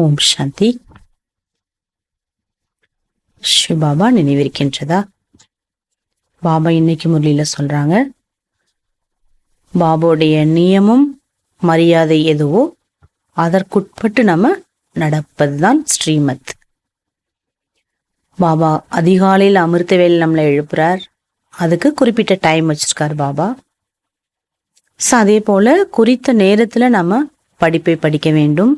ஓம் சாந்தி. சிவபாபா நினைவிருக்கின்றதா? பாபா இன்னைக்கு முரளியில சொல்றாங்க, பாபாவுடைய நியமம் மரியாதை எதுவோ அதற்குட்பட்டு நம்ம நடப்பதுதான் ஸ்ரீமத். பாபா அதிகாலையில் அமிர்த வேலை நம்மளை எழுப்புறார். அதுக்கு குறிப்பிட்ட டைம் வச்சிருக்கார் பாபா. அதே போல குறித்த நேரத்துல நம்ம படிப்பை படிக்க வேண்டும்.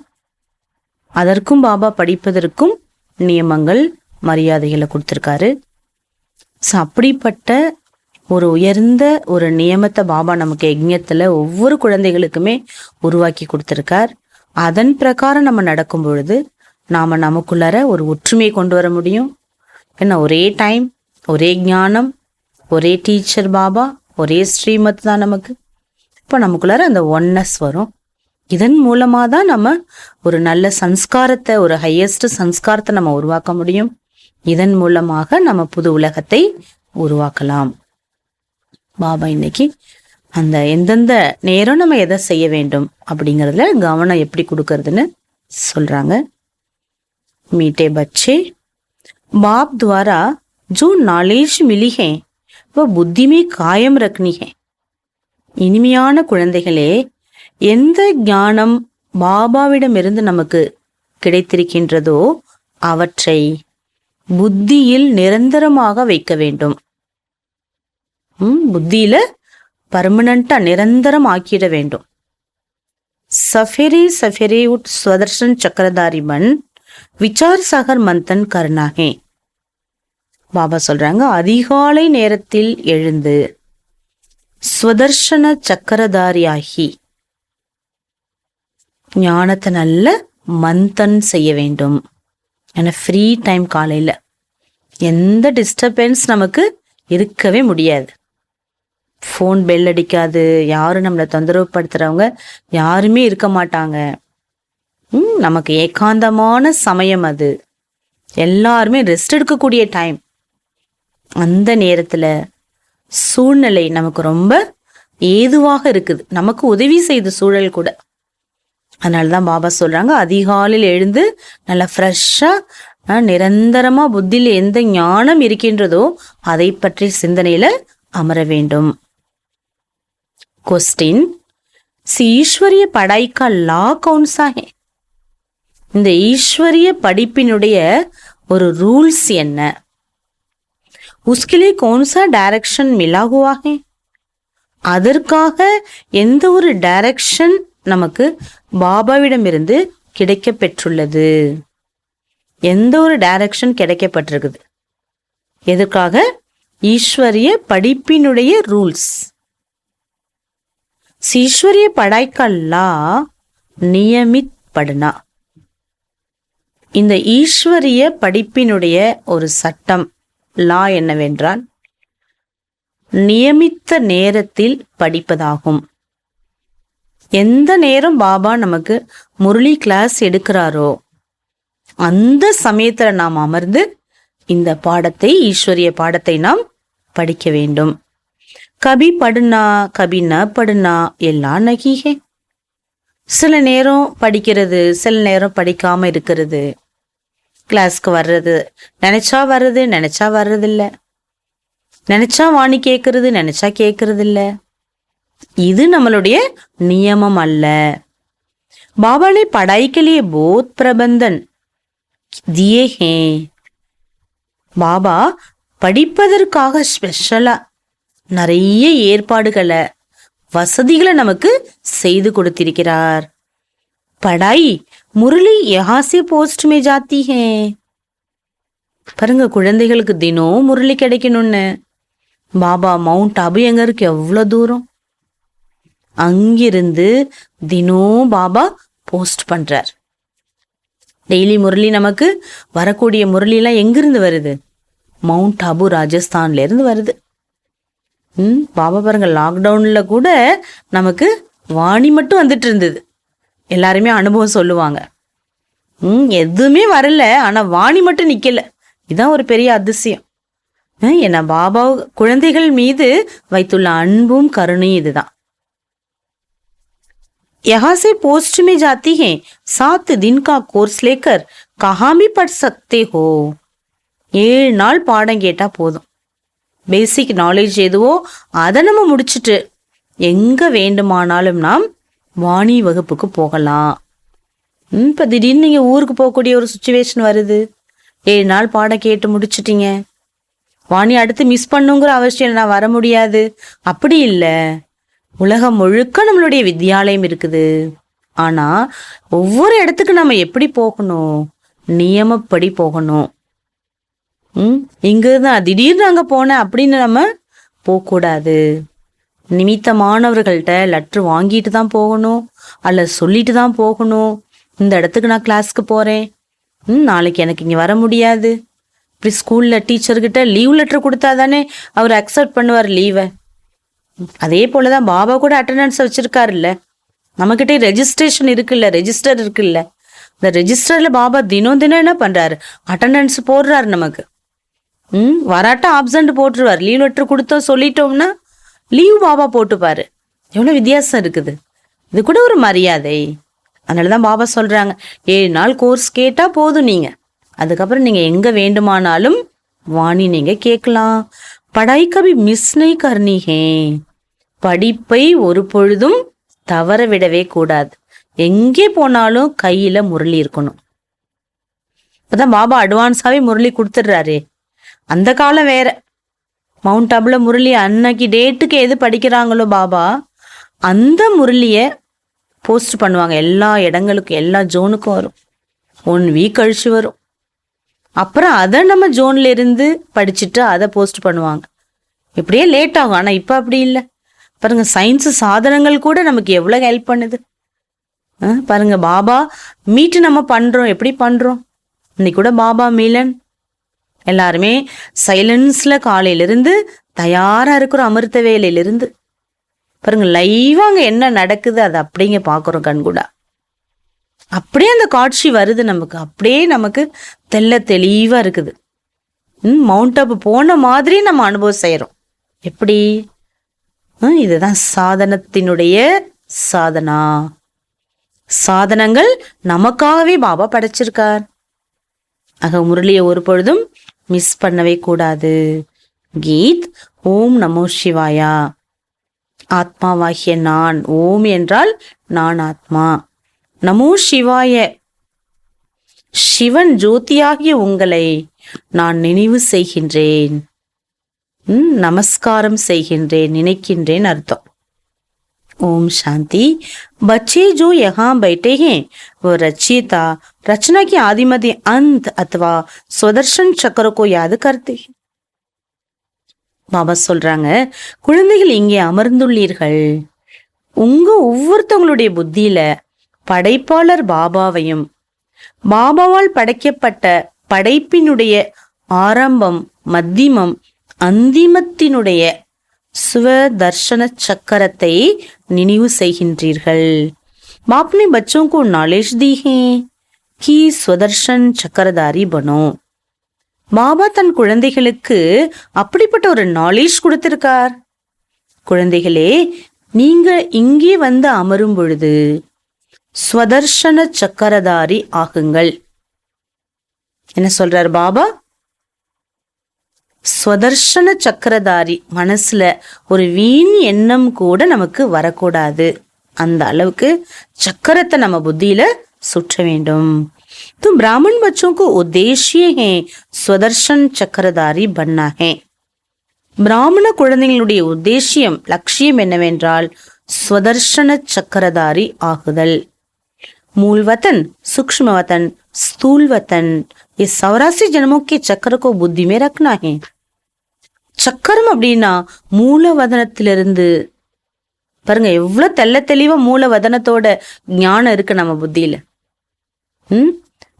அதற்கும் பாபா படிப்பதற்கும் நியமங்கள் மரியாதைகளை கொடுத்திருக்காரு. அப்படிப்பட்ட ஒரு உயர்ந்த ஒரு நியமத்தை பாபா நமக்கு யஜ்ஞத்துல ஒவ்வொரு குழந்தைகளுக்குமே உருவாக்கி கொடுத்திருக்கார். அதன் பிரகாரம் நம்ம நடக்கும் பொழுது நாம நமக்குள்ளார ஒரு ஒற்றுமையை கொண்டு வர முடியும். ஏன்னா ஒரே டைம், ஒரே ஞானம், ஒரே டீச்சர் பாபா, ஒரே ஸ்ரீமத் தான் நமக்கு. இப்போ நமக்குள்ளார அந்த ஒன்னஸ் வரும். இதன் மூலமா தான் நம்ம ஒரு நல்ல சன்ஸ்காரத்தை, ஒரு ஹையஸ்ட் சன்ஸ்காரத்தை நம்ம உருவாக்க முடியும். இதன் மூலமாக நம்ம புது உலகத்தை உருவாக்கலாம். பாபா இன்னைக்கு அந்த எந்தெந்த நேரம் நம்ம எதை செய்ய வேண்டும் அப்படிங்கறதுல கவனம் எப்படி கொடுக்கறதுன்னு சொல்றாங்க. मीठे बच्चे, बाप द्वारा जो नॉलेज मिली है वह बुद्धि में कायम रखनी है. இனிமையான குழந்தைகளே, எந்த ஞானம் பாபாவிடமிருந்து நமக்கு கிடைத்திருக்கின்றதோ அவற்றை புத்தியில் நிரந்தரமாக வைக்க வேண்டும். புத்தியில பர்மனண்டா நிரந்தரம் ஆக்கிட வேண்டும். சஃபேரே சஃபேரே உட் ஸ்வதர்ஷன் சக்கரதாரி பன் விசார் சாகர் மந்தன் கர்னாகே. பாபா சொல்றாங்க, அதிகாலை நேரத்தில் எழுந்து ஸ்வதர்ஷன சக்கரதாரியாகி ஞானத்தை நல்ல மந்தன் செய்ய வேண்டும். ஏன்னா ஃப்ரீ டைம் காலையில எந்த டிஸ்டர்பன்ஸ் நமக்கு இருக்கவே முடியாது. ஃபோன் பெல் அடிக்காது, யாரும் நம்மளை தொந்தரவு படுத்துறவங்க யாருமே இருக்க மாட்டாங்க. நமக்கு ஏகாந்தமான சமயம் அது. எல்லாருமே ரெஸ்ட் எடுக்கக்கூடிய டைம். அந்த நேரத்துல சூழ்நிலை நமக்கு ரொம்ப ஏதுவாக இருக்குது, நமக்கு உதவி செய்த சூழல் கூட. அதனாலதான் பாபா சொல்றாங்க, அதிகாலையில் எழுந்து நல்லா ஃப்ரெஷ்ஷா நிரந்தரமா புத்தியில எந்த ஞானம் இருக்கின்றதோ அதை பற்றி சிந்தனையில அமர வேண்டும். क्वेश्चन, ईश्वरीय पढ़ाई का लॉ कौन सा है? இந்த ஈஸ்வரிய படிப்பினுடைய ஒரு ரூல்ஸ் என்ன? उसके लिए कौन सा डायरेक्शन मिला हुआ है? அதற்காக எந்த ஒரு டைரக்ஷன் நமக்கு பாபாவிடமிருந்து கிடைக்க பெற்றுள்ளது? எந்த ஒரு டைரக்ஷன் கிடைக்கப்பட்டிருக்குது? எதற்காக? ஈஸ்வரிய படிப்பினுடைய ரூல்ஸ். ईश्वरीय पढ़ाई का लॉ नियमित पढ़ना. இந்த ஈஸ்வரிய படிப்பினுடைய ஒரு சட்டம், லா என்னவென்றால் நியமித்த நேரத்தில் படிப்பதாகும். எந்த நேரம் பாபா நமக்கு முரளி கிளாஸ் எடுக்கிறாரோ அந்த சமயத்துல நாம் அமர்ந்து இந்த பாடத்தை, ஈஸ்வரிய பாடத்தை நாம் படிக்க வேண்டும். கபி படுனா கபி ந படுனா எல்லாம் நகிஹே. சில நேரம் படிக்கிறது, சில நேரம் படிக்காம இருக்கிறது. கிளாஸ்க்கு வர்றது, நினைச்சா வர்றது, நினைச்சா வர்றதில்ல. நினைச்சா வாணி கேட்கறது, நினைச்சா கேட்கறது இல்ல. இது நம்மளுடைய நியமம் அல்ல. பாபா ने पढ़ाई के लिए बहुत प्रबंधन दिए हैं. பாபா படிப்பதற்காக ஸ்பெஷலா நிறைய ஏற்பாடுகளை, வசதிகளை நமக்கு செய்து கொடுத்திருக்கிறார். படாய் முரளி யஹாசி போஸ்ட் மே ஜாத்தி ஹே. பாருங்க, குழந்தைகளுக்கு தினம் முரளி கிடைக்கணும்னு பாபா மவுண்ட் அபு எங்க இருக்கு, எவ்வளவு தூரம், அங்கிருந்து தினம் பாபா போஸ்ட் பண்றார். டெய்லி முரளி நமக்கு வரக்கூடிய முரளி எல்லாம் எங்கிருந்து வருது? மவுண்ட் அபு ராஜஸ்தான்ல இருந்து வருது. பாபா பாருங்க, லாக்டவுன்ல கூட நமக்கு வாணி மட்டும் வந்துட்டு இருந்தது. எல்லாருமே அனுபவம் சொல்லுவாங்க. எதுவுமே வரல, ஆனா வாணி மட்டும் நிக்கல. இதான் ஒரு பெரிய அதிசயம். ஏன்னா பாபா குழந்தைகள் மீது வைத்துள்ள அன்பும் கருணையும் இதுதான். यहाँ से पोस्ट में जाती हैं, 7 दिन का कोर्स लेकर कहाँ भी पढ़ सकते हो. 7 நாள் பாடம் கேட்டா போதும். பேசிக் நாலேஜ் எதுவோ அதை நம்ம முடிச்சுட்டு எங்க வேண்டுமானாலும் நாம் வாணி வகுப்புக்கு போகலாம். இப்போ திடீர்னு நீங்க ஊருக்கு போகக்கூடிய ஒரு சுச்சுவேஷன் வருது. 7 நாள் பாடம் கேட்டு முடிச்சிட்டீங்க. வாணி அடுத்து மிஸ் பண்ணுங்கிற அவசியம் நான் வர முடியாது. அப்படி இல்லை. உலகம் முழுக்க நம்மளுடைய வித்யாலயம் இருக்குது. ஆனா ஒவ்வொரு இடத்துக்கு நம்ம எப்படி போகணும்? நியமப்படி போகணும். இங்கதான் திடீர்னு அங்க போனேன் அப்படின்னு நம்ம போகக்கூடாது. நிமித்தமானவர்கள்ட்ட லெட்ரு வாங்கிட்டு தான் போகணும், அல்ல சொல்லிட்டு தான் போகணும். இந்த இடத்துக்கு நான் கிளாஸ்க்கு போறேன், நாளைக்கு எனக்கு இங்க வர முடியாது. இப்படி ஸ்கூல்ல டீச்சர்கிட்ட லீவ் லெட்டர் கொடுத்தா தானே அவர் அக்செப்ட் பண்ணுவார் லீவை. அதே போலதான் பாபா கூட அட்டண்டன்ஸ் வச்சிருக்காருல்ல. நம்மகிட்ட ரெஜிஸ்ட்ரேஷன் இருக்குல்ல, ரெஜிஸ்டர் இருக்குல்ல. இந்த ரெஜிஸ்டர்ல பாபா தினம் தினம் என்ன பண்றாரு? அட்டண்டன்ஸ் போடுறாரு நமக்கு. வராட்டா ஆப்சண்ட் போட்டுருவார். லீவ் லெட்டர் கொடுத்தோம் சொல்லிட்டோம்னா லீவ் பாபா போட்டுப்பாரு. எவ்வளவு வித்தியாசம் இருக்குது. இது கூட ஒரு மரியாதை. அதனாலதான் பாபா சொல்றாங்க, 7 நாள் கோர்ஸ் கேட்டா போதும். நீங்க அதுக்கப்புறம் நீங்க எங்க வேண்டுமானாலும் வாணி நீங்க கேட்கலாம். படாய் கபி மிஸ் நை கர்னி ஹே. படிப்பை ஒரு பொழுதும் தவற விடவே கூடாது. எங்கே போனாலும் கையில முரளி இருக்கணும். இப்பதான் பாபா அட்வான்ஸாவே முரளி கொடுத்துடுறாரு. அந்த காலம் வேற. மவுண்ட் ஆபுல முரளி அன்னைக்கு டேட்டுக்கு எது படிக்கிறாங்களோ பாபா அந்த முரளிய போஸ்ட் பண்ணுவாங்க. எல்லா இடங்களுக்கும், எல்லா ஜோனுக்கும் வரும். 1 வீக் கழிச்சு வரும். அப்புறம் அதை நம்ம ஜோன்ல இருந்து படிச்சுட்டு அதை போஸ்ட் பண்ணுவாங்க. இப்படியே லேட் ஆகும். ஆனா இப்ப அப்படி இல்லை. பாருங்க, சயின்ஸ் சாதனங்கள் கூட நமக்கு எவ்வளவு ஹெல்ப் பண்ணுது. பாருங்க, பாபா மீட் நம்ம பண்றோம். எப்படி பண்றோம்? இன்னைக்கு கூட பாபா மீலன் எல்லாருமே சைலன்ஸ்ல காலையிலிருந்து தயாரா இருக்கிறோம். அமிர்த வேலையிலிருந்து பாருங்க, லைவா அங்க என்ன நடக்குது அதை அப்படிங்க பாக்குறோம் கண்கூடா. அப்படியே அந்த காட்சி வருது நமக்கு. அப்படியே நமக்கு தெளிவா இருக்குது. மவுண்ட் அப் போன மாதிரி நம்ம அனுபவம் செய்யறோம். எப்படி? இதுதான் சாதனத்தினுடைய சாதனா. சாதனங்கள் நமக்காகவே பாபா படைச்சிருக்கார். ஆக முரளியை ஒரு பொழுதும் மிஸ் பண்ணவே கூடாது. கீத் ஓம் நமோ சிவாயா. ஆத்மாவாகிய நான். ஓம் என்றால் நான் ஆத்மா. நமோ சிவாய, சிவன் ஜோதியாகிய உங்களை நான் நினைவு செய்கின்றேன், நமஸ்காரம் செய்கின்றேன், நினைக்கின்றேன் அர்த்தம். ओम शांति। बच्चे जो यहाँ बैठे हैं वो रचयिता रचना की आदिमध्य अंत अथवा स्वदर्शन चक्र को याद करते हैं। பாபா சொல்றாங்க, குழந்தைகள் இங்கே அமர்ந்துள்ளீர்கள். உங்க ஒவ்வொருத்தவங்களுடைய புத்தியில படைப்பாளர் பாபாவையும் பாபாவால் படைக்கப்பட்ட படைப்பினுடைய ஆரம்பம், மத்தியமம், அந்திமத்தினுடைய स्वदर्शन चक्करத்தை நினைவு செய்கின்றீர்கள். बाप ने बच्चों को नॉलेज दी है कि स्वदर्शन चक्रधारी बनो. பாபா தன் குழந்தைகளுக்கு அப்படிப்பட்ட ஒரு நாலேஜ் கொடுத்திருக்கார். குழந்தைகளே, நீங்க இங்கே வந்து அமரும் பொழுது ஸ்வதர்ஷன சக்கரதாரி ஆகுங்கள். என்ன சொல்றார் பாபா? ஸ்வதர்ஷன சக்கரதாரி. மனசுல ஒரு வீண் எண்ணம் கூட நமக்கு வரக்கூடாது. அந்த அளவுக்கு சக்கரத்தை நம்ம புத்தியில சுற்ற வேண்டும். तो ब्राह्मण बच्चों को उद्देश्य है स्वदर्शन चक्रधारी बनना है. பிராமண குழந்தைகளுடைய உத்தேசியம், லட்சியம் என்னவென்றால் ஸ்வதர்ஷன சக்கரதாரி ஆகுதல். मूलवतन, सूक्ष्म वतन, स्थूल वतन, ये 84 जन्मों के चक्र को बुद्धि में रखना है. சக்கரம் அப்படின்னா மூலவதனத்திலிருந்து பாருங்க எவ்வளவு தெளிவா மூலவதனத்தோட ஞானம் இருக்கு நம்ம புத்தியில.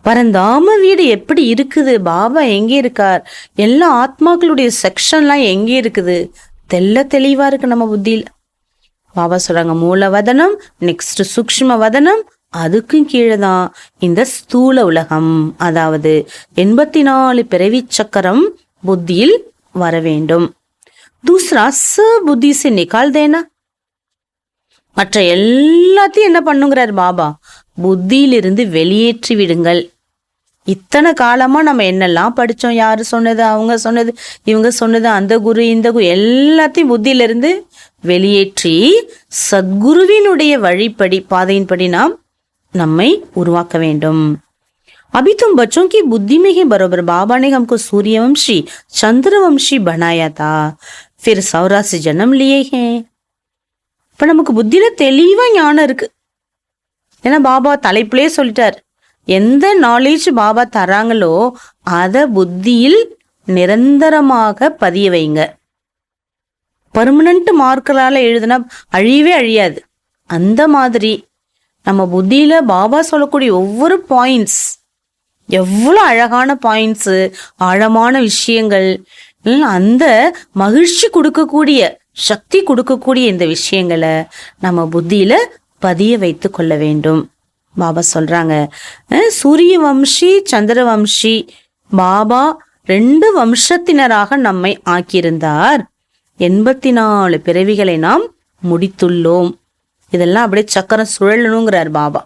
பரந்தாம வீடு எப்படி இருக்குது, பாபா எங்கே இருக்கார், எல்லா ஆத்மாக்களுடைய செக்ஷன்லாம் எங்கே இருக்குது, தெளிவா இருக்கு நம்ம புத்தியில. பாபா சொல்றாங்க மூலவதனம், நெக்ஸ்ட் சூக்ஷ்ம வதனம், அதுக்கும் கீழே தான் இந்த ஸ்தூல உலகம். அதாவது 84 பிறவி சக்கரம் புத்தியில் வர வேண்டும். दूसरा सब बुद्धि से निकाल देना. மற்ற எல்லாத்தையும் என்ன பண்ணுங்கிறார் பாபா, புத்தியிலிருந்து வெளியேற்றி விடுங்கள். இத்தனை காலமா நம்ம என்னெல்லாம் படிச்சோம், யாரு சொன்னது, அவங்க சொன்னது, இவங்க சொன்னது, அந்த குரு இந்த குரு, எல்லாத்தையும் புத்தியிலிருந்து வெளியேற்றி சத்குருவினுடைய வழிப்படி பாதையின்படி நாம் நம்மை உருவாக்க வேண்டும். अभी तुम बच्चों की बुद्धि में ही बरोबर बाबा ने हमको सूर्यवंशी चंद्रवंशी बनाया था, फिर 84 जन्म लिए हैं. இப்ப நமக்கு புத்தியில தெளிவா ஞானம் இருக்கு. ஏன்னா பாபா தலைப்பிலே சொல்லிட்டார், எந்த நாலேஜ் பாபா தராங்களோ அத புத்தியில் நிரந்தரமாக பதிய வைங்க. பர்மனன்ட் மார்க்கரால எழுதுனா அழியவே அழியாது. அந்த மாதிரி நம்ம புத்தியில பாபா சொல்லக்கூடிய ஒவ்வொரு பாயிண்ட்ஸ், எவ்வளோ அழகான பாயிண்ட்ஸு, ஆழமான விஷயங்கள், அந்த மகிழ்ச்சி கொடுக்கக்கூடிய சக்தி கொடுக்கக்கூடிய இந்த விஷயங்களை நம்ம புத்தியில பதிய வைத்து கொள்ள வேண்டும். பாபா சொல்றாங்க, சூரிய வம்சி சந்திரவம்சி பாபா 2 வம்சத்தினராக நம்மை ஆக்கியிருந்தார். 84 பிறவிகளை நாம் முடித்துள்ளோம். இதெல்லாம் அப்படியே சக்கரம் சுழலணுங்கிறார் பாபா.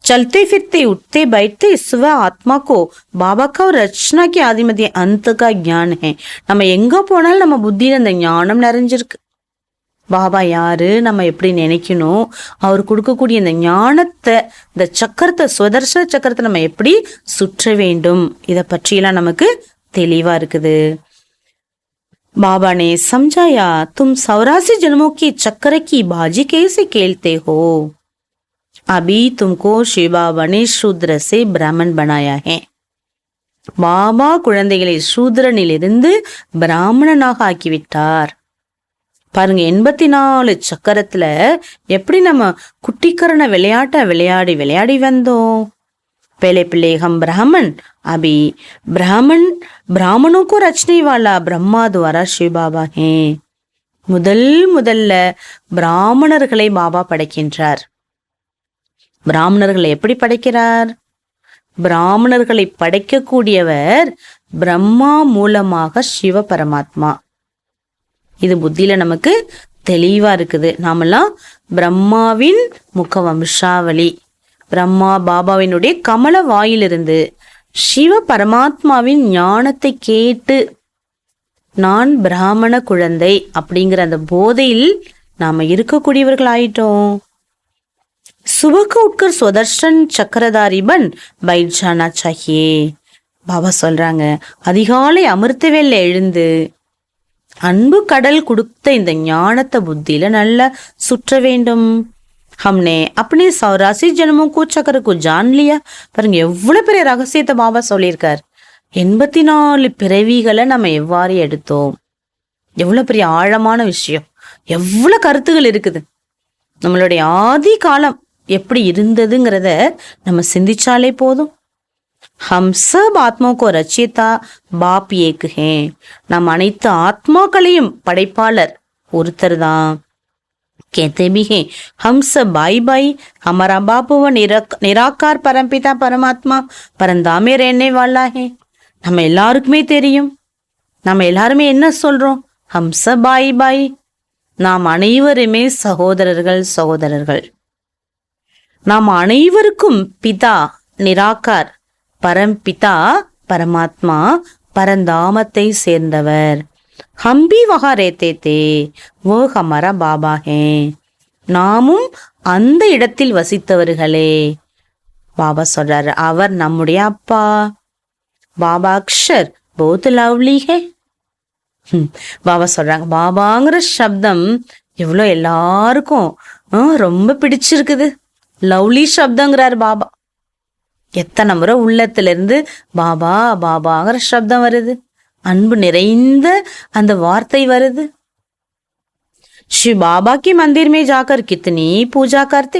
चलते फिरते उठते बैठते स्व आत्मा को बाबा का और रचना के आदि मध्य अंत का ज्ञान है. நம்ம எங்க போனாலும் நம்ம புத்தியில இந்த ஞானம் நிறைஞ்சிருக்கு. பாபா யாரு, நம்ம எப்படி நினைக்கணும், அவர் கொடுக்கக்கூடிய இந்த ஞானத்தை, இந்த சக்கரத்தை, சுதர்சன சக்கரத்தை நம்ம எப்படி சுற்ற வேண்டும், இதை பற்றியெல்லாம் நமக்கு தெளிவா இருக்குது. बाबा ने समझाया, तुम 84 जन्मों के चक्र की बाजी कैसे खेलते हो. अभी तुमको शिव बाबा ने शूद्र से ब्राह्मण बनाया है. பாபா குழந்தைகளை சூத்ரனிலிருந்து பிராமணனாக ஆக்கிவிட்டார். பாருங்க, 84 சக்கரத்துல எப்படி நம்ம குட்டிக்கரண விளையாட்ட விளையாடி விளையாடி வந்தோம். पहले पहले हम ब्राह्मण, अभी ब्राह्मणों को रचने वाला ब्रह्मा द्वारा शिव बाबा हैं. முதல்ல பிராமணர்களை பாபா படைக்கின்றார். பிராமணர்களை எப்படி படைக்கிறார்? பிராமணர்களை படைக்கக்கூடியவர் பிரம்மா மூலமாக சிவ பரமாத்மா. இது புத்தியில நமக்கு தெளிவா இருக்குது. நாமெல்லாம் பிரம்மாவின் முக வம்சாவளி. பிரம்மா பாபாவினுடைய கமல வாயிலிருந்து சிவ பரமாத்மாவின் ஞானத்தை கேட்டு நான் பிராமண குழந்தை அப்படிங்கிற அந்த போதையில் நாம இருக்கக்கூடியவர்கள் ஆயிட்டோம். सुबह को उठकर सुदर्शन चक्रधारी बन बैठ जाना चाहिए. பாபா சொல்றாங்க, அதிகாலை அமிர்தவேளை எழுந்து அன்பு கடல் கொடுத்த இந்த ஞானத்தை புத்தியில நல்லா சுற்ற வேண்டும். हमने अपने 84 जन्मों को चक्र को जान लिया. பாருங்க, எவ்வளவு பெரிய ரகசியத்தை பாபா சொல்லியிருக்கார். 84 பிறவிகளை நம்ம எவ்வாறு எடுத்தோம், எவ்வளவு பெரிய ஆழமான விஷயம், எவ்வளவு கருத்துகள் இருக்குது. நம்மளுடைய ஆதி காலம் எப்படி இருந்ததுங்கிறத நம்ம சிந்திச்சாலே போதும். हम सब आत्माओं को रचयिता बाप एक हैं. நம் அனைத்து ஆத்மாக்களையும் படைப்பாளர் ஒருத்தர் தான். कहते भी हैं, हम सब भाई भाई, हमारा बाप वो निराकार परमपिता परमात्मा परंदामे रहने वाला है. நம்ம எல்லாருக்குமே தெரியும், நம்ம எல்லாருமே என்ன சொல்றோம், हम सब भाई भाई, நாம் அனைவருமே சகோதரர்கள் சகோதரர்கள். நாம் அனைவருக்கும் பிதா நிராகார் பரம்பிதா பரமாத்மா பரந்தாமத்தை சேர்ந்தவர். हम भी वहां रहते थे, वो हमारा बाबा है. நாமும் அந்த இடத்தில் வசித்தவர்களே. பாபா சொல்றாரு, அவர் நம்முடைய அப்பா. பாபா அக்ஷர் बहुत लवली है. பாபா சொல்றாங்க, பாபாங்கிற சப்தம் எவ்வளோ எல்லாருக்கும் ரொம்ப பிடிச்சிருக்குது. லவ்லி சப்தங்கிறார் பாபா. எத்தனை முறை உள்ளத்துல இருந்து பாபா பாபாங்கிற சப்தம் வருது, அன்பு நிறைந்த அந்த வார்த்தை வருது. शिव बाबा के मंदिर में जाकर कितनी पूजा करते,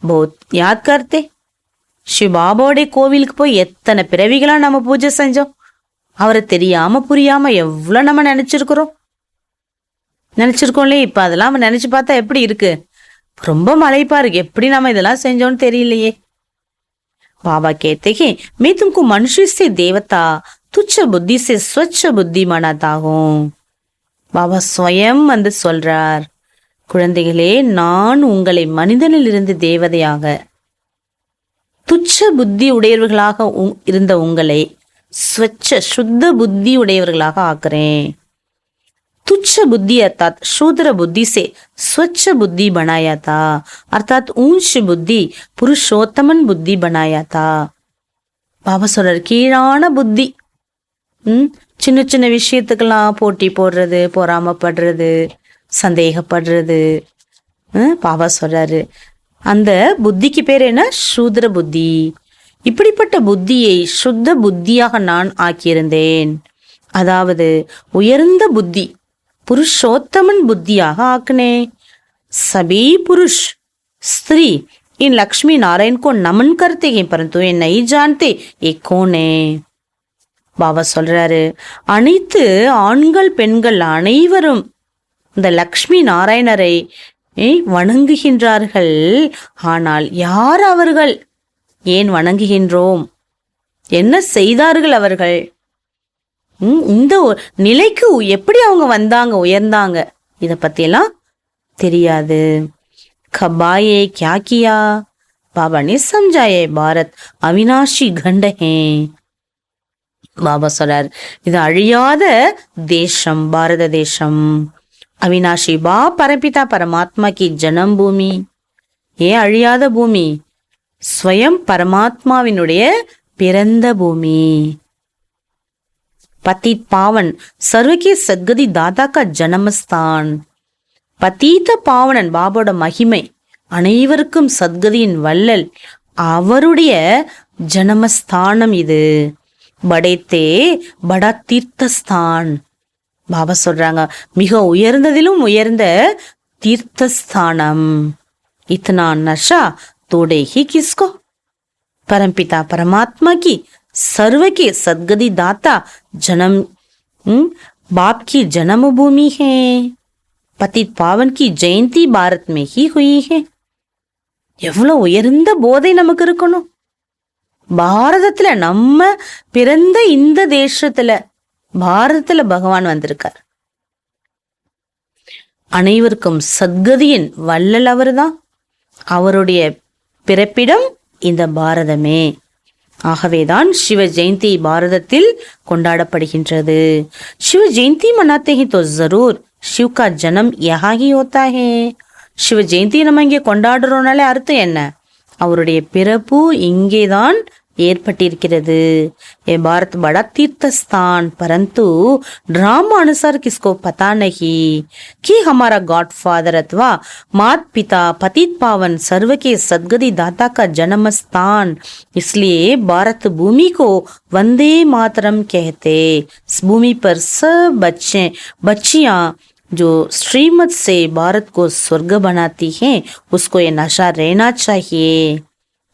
बहुत याद करते. शिव பாபாவுடைய கோவிலுக்கு போய் எத்தனை பிறவிகளா நம்ம பூஜை செஞ்சோம். அவரை தெரியாம புரியாம எவ்வளவு நம்ம நினைச்சிருக்கோம்லே. இப்ப அதெல்லாம் நினைச்சு பார்த்தா எப்படி இருக்கு, ரொம்ப மலைப்பா இருக்கு. எப்படி நம்ம இதெல்லாம் செஞ்சோம்னு தெரியலையே. बाबा कहते हैं, मैं तुमको मनुष्य से देवता तुच्छ बुद्धि से स्वच्छ बुद्धि बनाता हूँ. பாபா ஸ்வயம் வந்து சொல்றார், குழந்தைகளே, நான் உங்களை மனிதனிலிருந்து தேவதையாக, துச்ச புத்தி உடையவர்களாக இருந்த உங்களை ஸ்வச்ச சுத்த புத்தி உடையவர்களாக ஆக்குறேன். तुच्छ बुद्धि अर्थात शूद्र बुद्धि से स्वच्छ बुद्धि बनाया था, अर्थात ऊंच बुद्धि पुरुषोत्तमन बुद्धि बनाया था. பாபா சொல்றார், கீழான புத்தி. சின்ன சின்ன விஷயத்துக்கெல்லாம் போட்டி போடுறது, பொறாமப்படுறது, சந்தேகப்படுறது. பாபா சொல்றாரு, அந்த புத்திக்கு பேர் என்ன? சூத்ர புத்தி. இப்படிப்பட்ட புத்தியை சுத்த புத்தியாக நான் ஆக்கியிருந்தேன். அதாவது உயர்ந்த புத்தி, पुरुषोत्तमन बुद्धियाग आकने. सभी पुरुष स्त्री इन लक्ष्मी नारायण को नमन करते हैं, परंतु ये नहीं जानते ये कौन है. பாபா சொல்றாரு, அனைத்து ஆண்கள் பெண்கள் அனைவரும் இந்த லக்ஷ்மி நாராயணரை வணங்குகின்றார்கள். ஆனால் யார் அவர்கள்? ஏன் வணங்குகின்றோம்? என்ன செய்தார்கள் அவர்கள்? இந்த நிலைக்கு எப்படி அவங்க வந்தாங்க, உயர்ந்தாங்க? இத பத்தியெல்லாம் தெரியாது. கபாயே கியா கியா, பாபா ने समझाए भारत अविनाशी खंड है. பாபா சொல்றார், இது அழியாத தேசம், பாரத தேசம். அவினாஷி பா பரபிதா பரமாத்மா की जन्म பூமி. ஏன் அழியாத பூமி? ஸ்வயம் பரமாத்மாவினுடைய பிறந்த பூமி. पतित पावन सर्व के सद्गति दाता का जन्म स्थान. பதீத பாவனன் பாபாவோட மகிமை, அனைவருக்கும் சத்கதியின் வள்ளல், அவருடைய ஜனமஸ்தானம் இது. படைத்தே படா தீர்த்தஸ்தான். பாபா சொல்றாங்க, மிக உயர்ந்ததிலும் உயர்ந்த தீர்த்தஸ்தானம். இத்தனா நஷா தோடே ஹி கிஸ்கோ? परमपिता परमात्मा की सर्व के सद्गति दाता जन्म बाप की जन्मभूमि है. पतित पावन की जयंती भारत में ही हुई है. எவ்வளவு உயர்ந்த போதை நமக்கு இருக்கணும். பாரதத்துல, நம்ம பிறந்த இந்த தேசத்துல, பாரதத்துல பகவான் வந்திருக்கார். அனைவருக்கும் சத்கதியின் வள்ளல் அவர்தான். அவருடைய பிறப்பிடம் இந்த பாரதமே. ஆகவேதான் சிவ ஜெயந்தி பாரதத்தில் கொண்டாடப்படுகின்றது. शिव जयंती मनाते हैं तो जरूर शिव का जन्म यहाँ ही होता है. சிவ ஜெயந்தி நம்ம இங்கே கொண்டாடுறோம்னாலே அர்த்தம் என்ன? அவருடைய பிறப்பு இங்கேதான் ஏற்பட்டிருக்கிறது. ये भारत बड़ा तीर्थ स्थान, परंतु ड्रामा अनुसार किसको पता नहीं कि हमारा गॉड फादर अथवा मात पिता पतित पावन सर्व के सद्गति दाता का जन्म स्थान. इसलिए भारत भूमि को वंदे मातरम कहते. इस भूमि पर सब बच्चियां जो श्रीमत से भारत को स्वर्ग बनाती हैं, उसको ये नशा रहना चाहिए.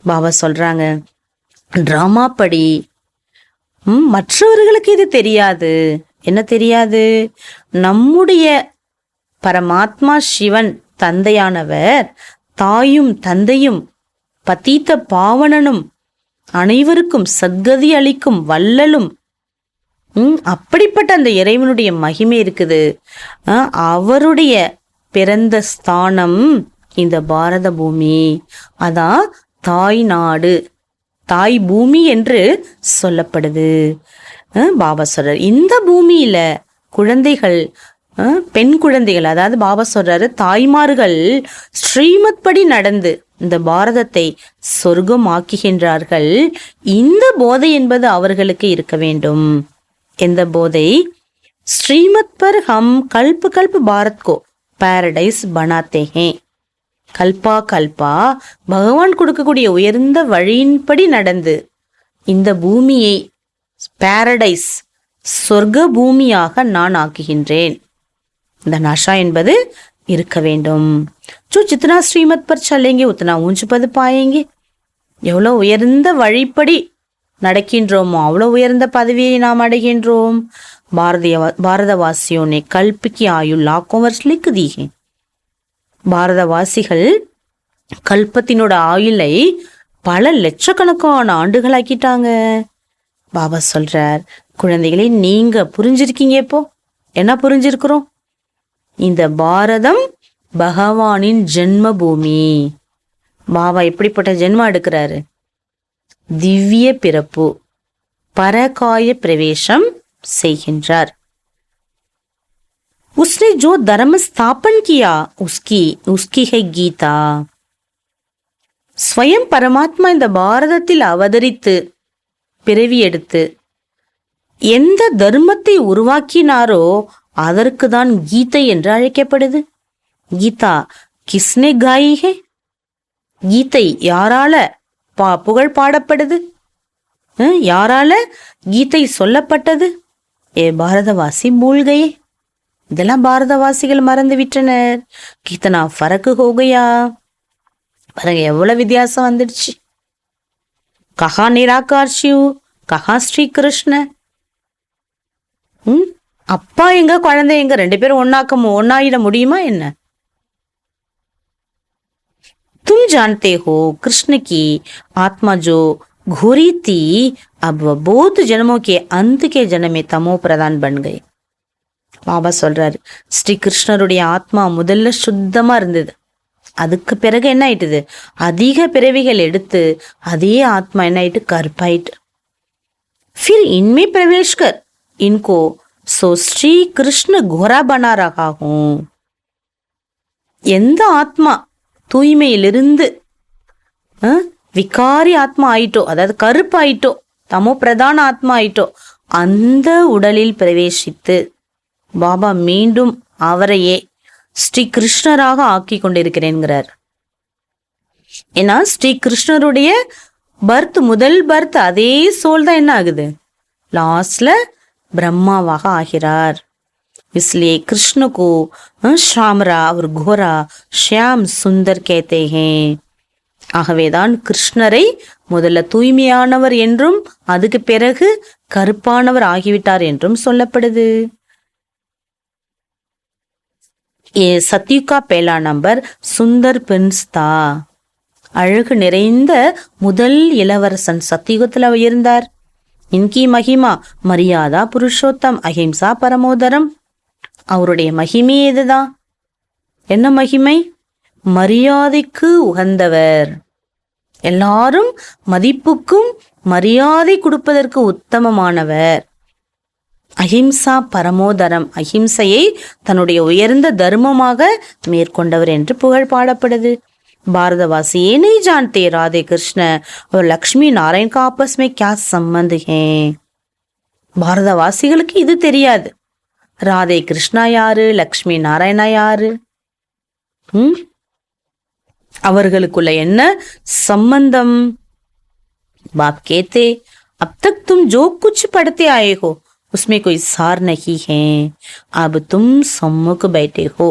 பாபா சொல்றாங்க, டிராமா படி மற்றவர்களுக்கு இது தெரியாது. என்ன தெரியாது? நம்முடைய பரமாத்மா சிவன் தந்தையானவர், தாயும் தந்தையும் பதீத பாவனனும், அனைவருக்கும் சத்கதி அளிக்கும் வள்ளலும், அப்படிப்பட்ட அந்த இறைவனுடைய மகிமை இருக்குது. அவருடைய பிறந்த ஸ்தானம் இந்த பாரத பூமி. அதான் தாய் நாடு, தாய் பூமி என்று சொல்லப்படுது. பாபா சொல்றாரு, இந்த பூமியில குழந்தைகள், பெண் குழந்தைகள், அதாவது பாபா சொல்றாரு தாய்மார்கள் ஸ்ரீமத் படி நடந்து இந்த பாரதத்தை சொர்க்கம் ஆக்குகின்றார்கள். இந்த போதை என்பது அவர்களுக்கு இருக்க வேண்டும். எந்த போதை? ஸ்ரீமத் பர் ஹம் கல்ப் கல்ப் பாரத் கோ பாரடைஸ் பனாத்தே ஹே. கல்பா கல்பா பகவான் கொடுக்கக்கூடிய உயர்ந்த வழியின்படி நடந்து இந்த பூமியை பாரடைஸ், சொர்க்க பூமியாக நான் ஆக்குகின்றேன். இந்த நஷா என்பது இருக்க வேண்டும். जो जितना श्रीमत पर चलेंगे उतना ऊंच पद पाएंगे. எவ்வளவு உயர்ந்த வழிப்படி நடக்கின்றோமோ அவ்வளவு உயர்ந்த பதவியை நாம் அடைகின்றோம். பாரதவாசியோனே கல்பிக்கு ஆயுள் लाखों वर्ष लिख दी है. பாரதவாசிகள் கல்பத்தினோட ஆயுளை பல லட்சக்கணக்கான ஆண்டுகளாக்கிட்டாங்க. பாபா சொல்றார், குழந்தைகளை நீங்க புரிஞ்சிருக்கீங்க. இப்போ என்ன புரிஞ்சிருக்கிறோம்? இந்த பாரதம் பகவானின் ஜென்ம பூமி. பாபா எப்படிப்பட்ட ஜென்மம் எடுக்கிறாரு? திவ்ய பிறப்பு, பரகாய பிரவேசம் செய்கின்றார். उसने जो धर्म स्थापन किया उसकी है கீதா. ஸ்வயம் பரமாத்மா இந்த பாரதத்தில் அவதரித்து பிறவி எடுத்து எந்த தர்மத்தை உருவாக்கினாரோ அதற்கு தான் கீதை என்று அழைக்கப்படுது. கீதா கிஸ்னே காயி ஹே? கீதை யாரால புகழ் பாடப்படுது? யாரால கீதை சொல்லப்பட்டது? ஏ பாரதவாசி பூல்கையே, இதெல்லாம் பாரதவாசிகள் மறந்து விட்டனர். கித்தனா ஃபரக்கு ஹோகையா, பாருங்க எவ்வளவு வித்தியாசம் வந்துடுச்சு. கஹா நிராகார் சிவ், கஹா ஸ்ரீ கிருஷ்ண. அப்பா எங்க குழந்தை எங்க, ரெண்டு பேரும் ஒன்னாயிட முடியுமா என்ன? तुम जानते हो कृष्ण की आत्मा जो घोरी थी अब वह बहुत जन्मों के अंत के जन्म में तमो प्रधान बन गए. பாபா சொல்றாரு, ஸ்ரீ கிருஷ்ணருடைய ஆத்மா முதல்ல சுத்தமா இருந்தது. அதுக்கு பிறகு என்ன ஆயிட்டுது? அதிக பிறவிகள் எடுத்து அதே ஆத்மா என்ன ஆயிட்டு? கருப்பாயிட்டு. फिर इनमें प्रवेश कर इनको सो श्री कृष्ण घोरा बना रहा हूं. எந்த ஆத்மா தூய்மையிலிருந்து விகாரி ஆத்மா ஆயிட்டோ, அதாவது கருப்பாயிட்டோ, தமோ பிரதான ஆத்மா ஆயிட்டோ, அந்த உடலில் பிரவேசித்து பாபா மீண்டும் அவரையே ஸ்ரீ கிருஷ்ணராக ஆக்கி கொண்டிருக்கிறேன்கிறார். ஏன்னா ஸ்ரீ கிருஷ்ணருடைய முதல் பர்த் அதே சோல் தான் என்ன ஆகுது? லாஸ்ட்ல பிரம்மாவாக ஆகிறார். इसलिए कृष्ण को श्यामरा और घोरा श्याम सुंदर कहते हैं. ஆகவேதான் கிருஷ்ணரை முதல்ல தூய்மையானவர் என்றும் அதுக்கு பிறகு கருப்பானவர் ஆகிவிட்டார் என்றும் சொல்லப்படுது. சத்யுகா பேலா நம்பர் சுந்தர் பின்ஸ்தா. அழகு நிறைந்த முதல் இளவரசன் சத்தியுகத்துல இருந்தார். இன்கி மகிமா மரியாதா புருஷோத்தம் அஹிம்சா பரமோதரம். அவருடைய மகிமை எதுதான்? என்ன மகிமை? மரியாதைக்கு உகந்தவர், எல்லாரும் மதிப்புக்கும் மரியாதை கொடுப்பதற்கு உத்தமமானவர். அஹிம்சா பரமோதரம், அஹிம்சையை தன்னுடைய உயர்ந்த தர்மமாக மேற்கொண்டவர் என்று புகழ் பாடப்படுது. भारतवासी ये नहीं जानते राधे कृष्ण और लक्ष्मी नारायण का आपस में क्या संबंध है. பாரதவாசிகளுக்கு இது தெரியாது. ராதே கிருஷ்ணா யாரு, லக்ஷ்மி நாராயணா யாரு, அவர்களுக்குள்ள என்ன சம்பந்தம்? बाप कहते अब तक तुम जो कुछ पढ़ते आए हो उसमें कोई सार नहीं है, अब तुम सम्मुख बैठे हो.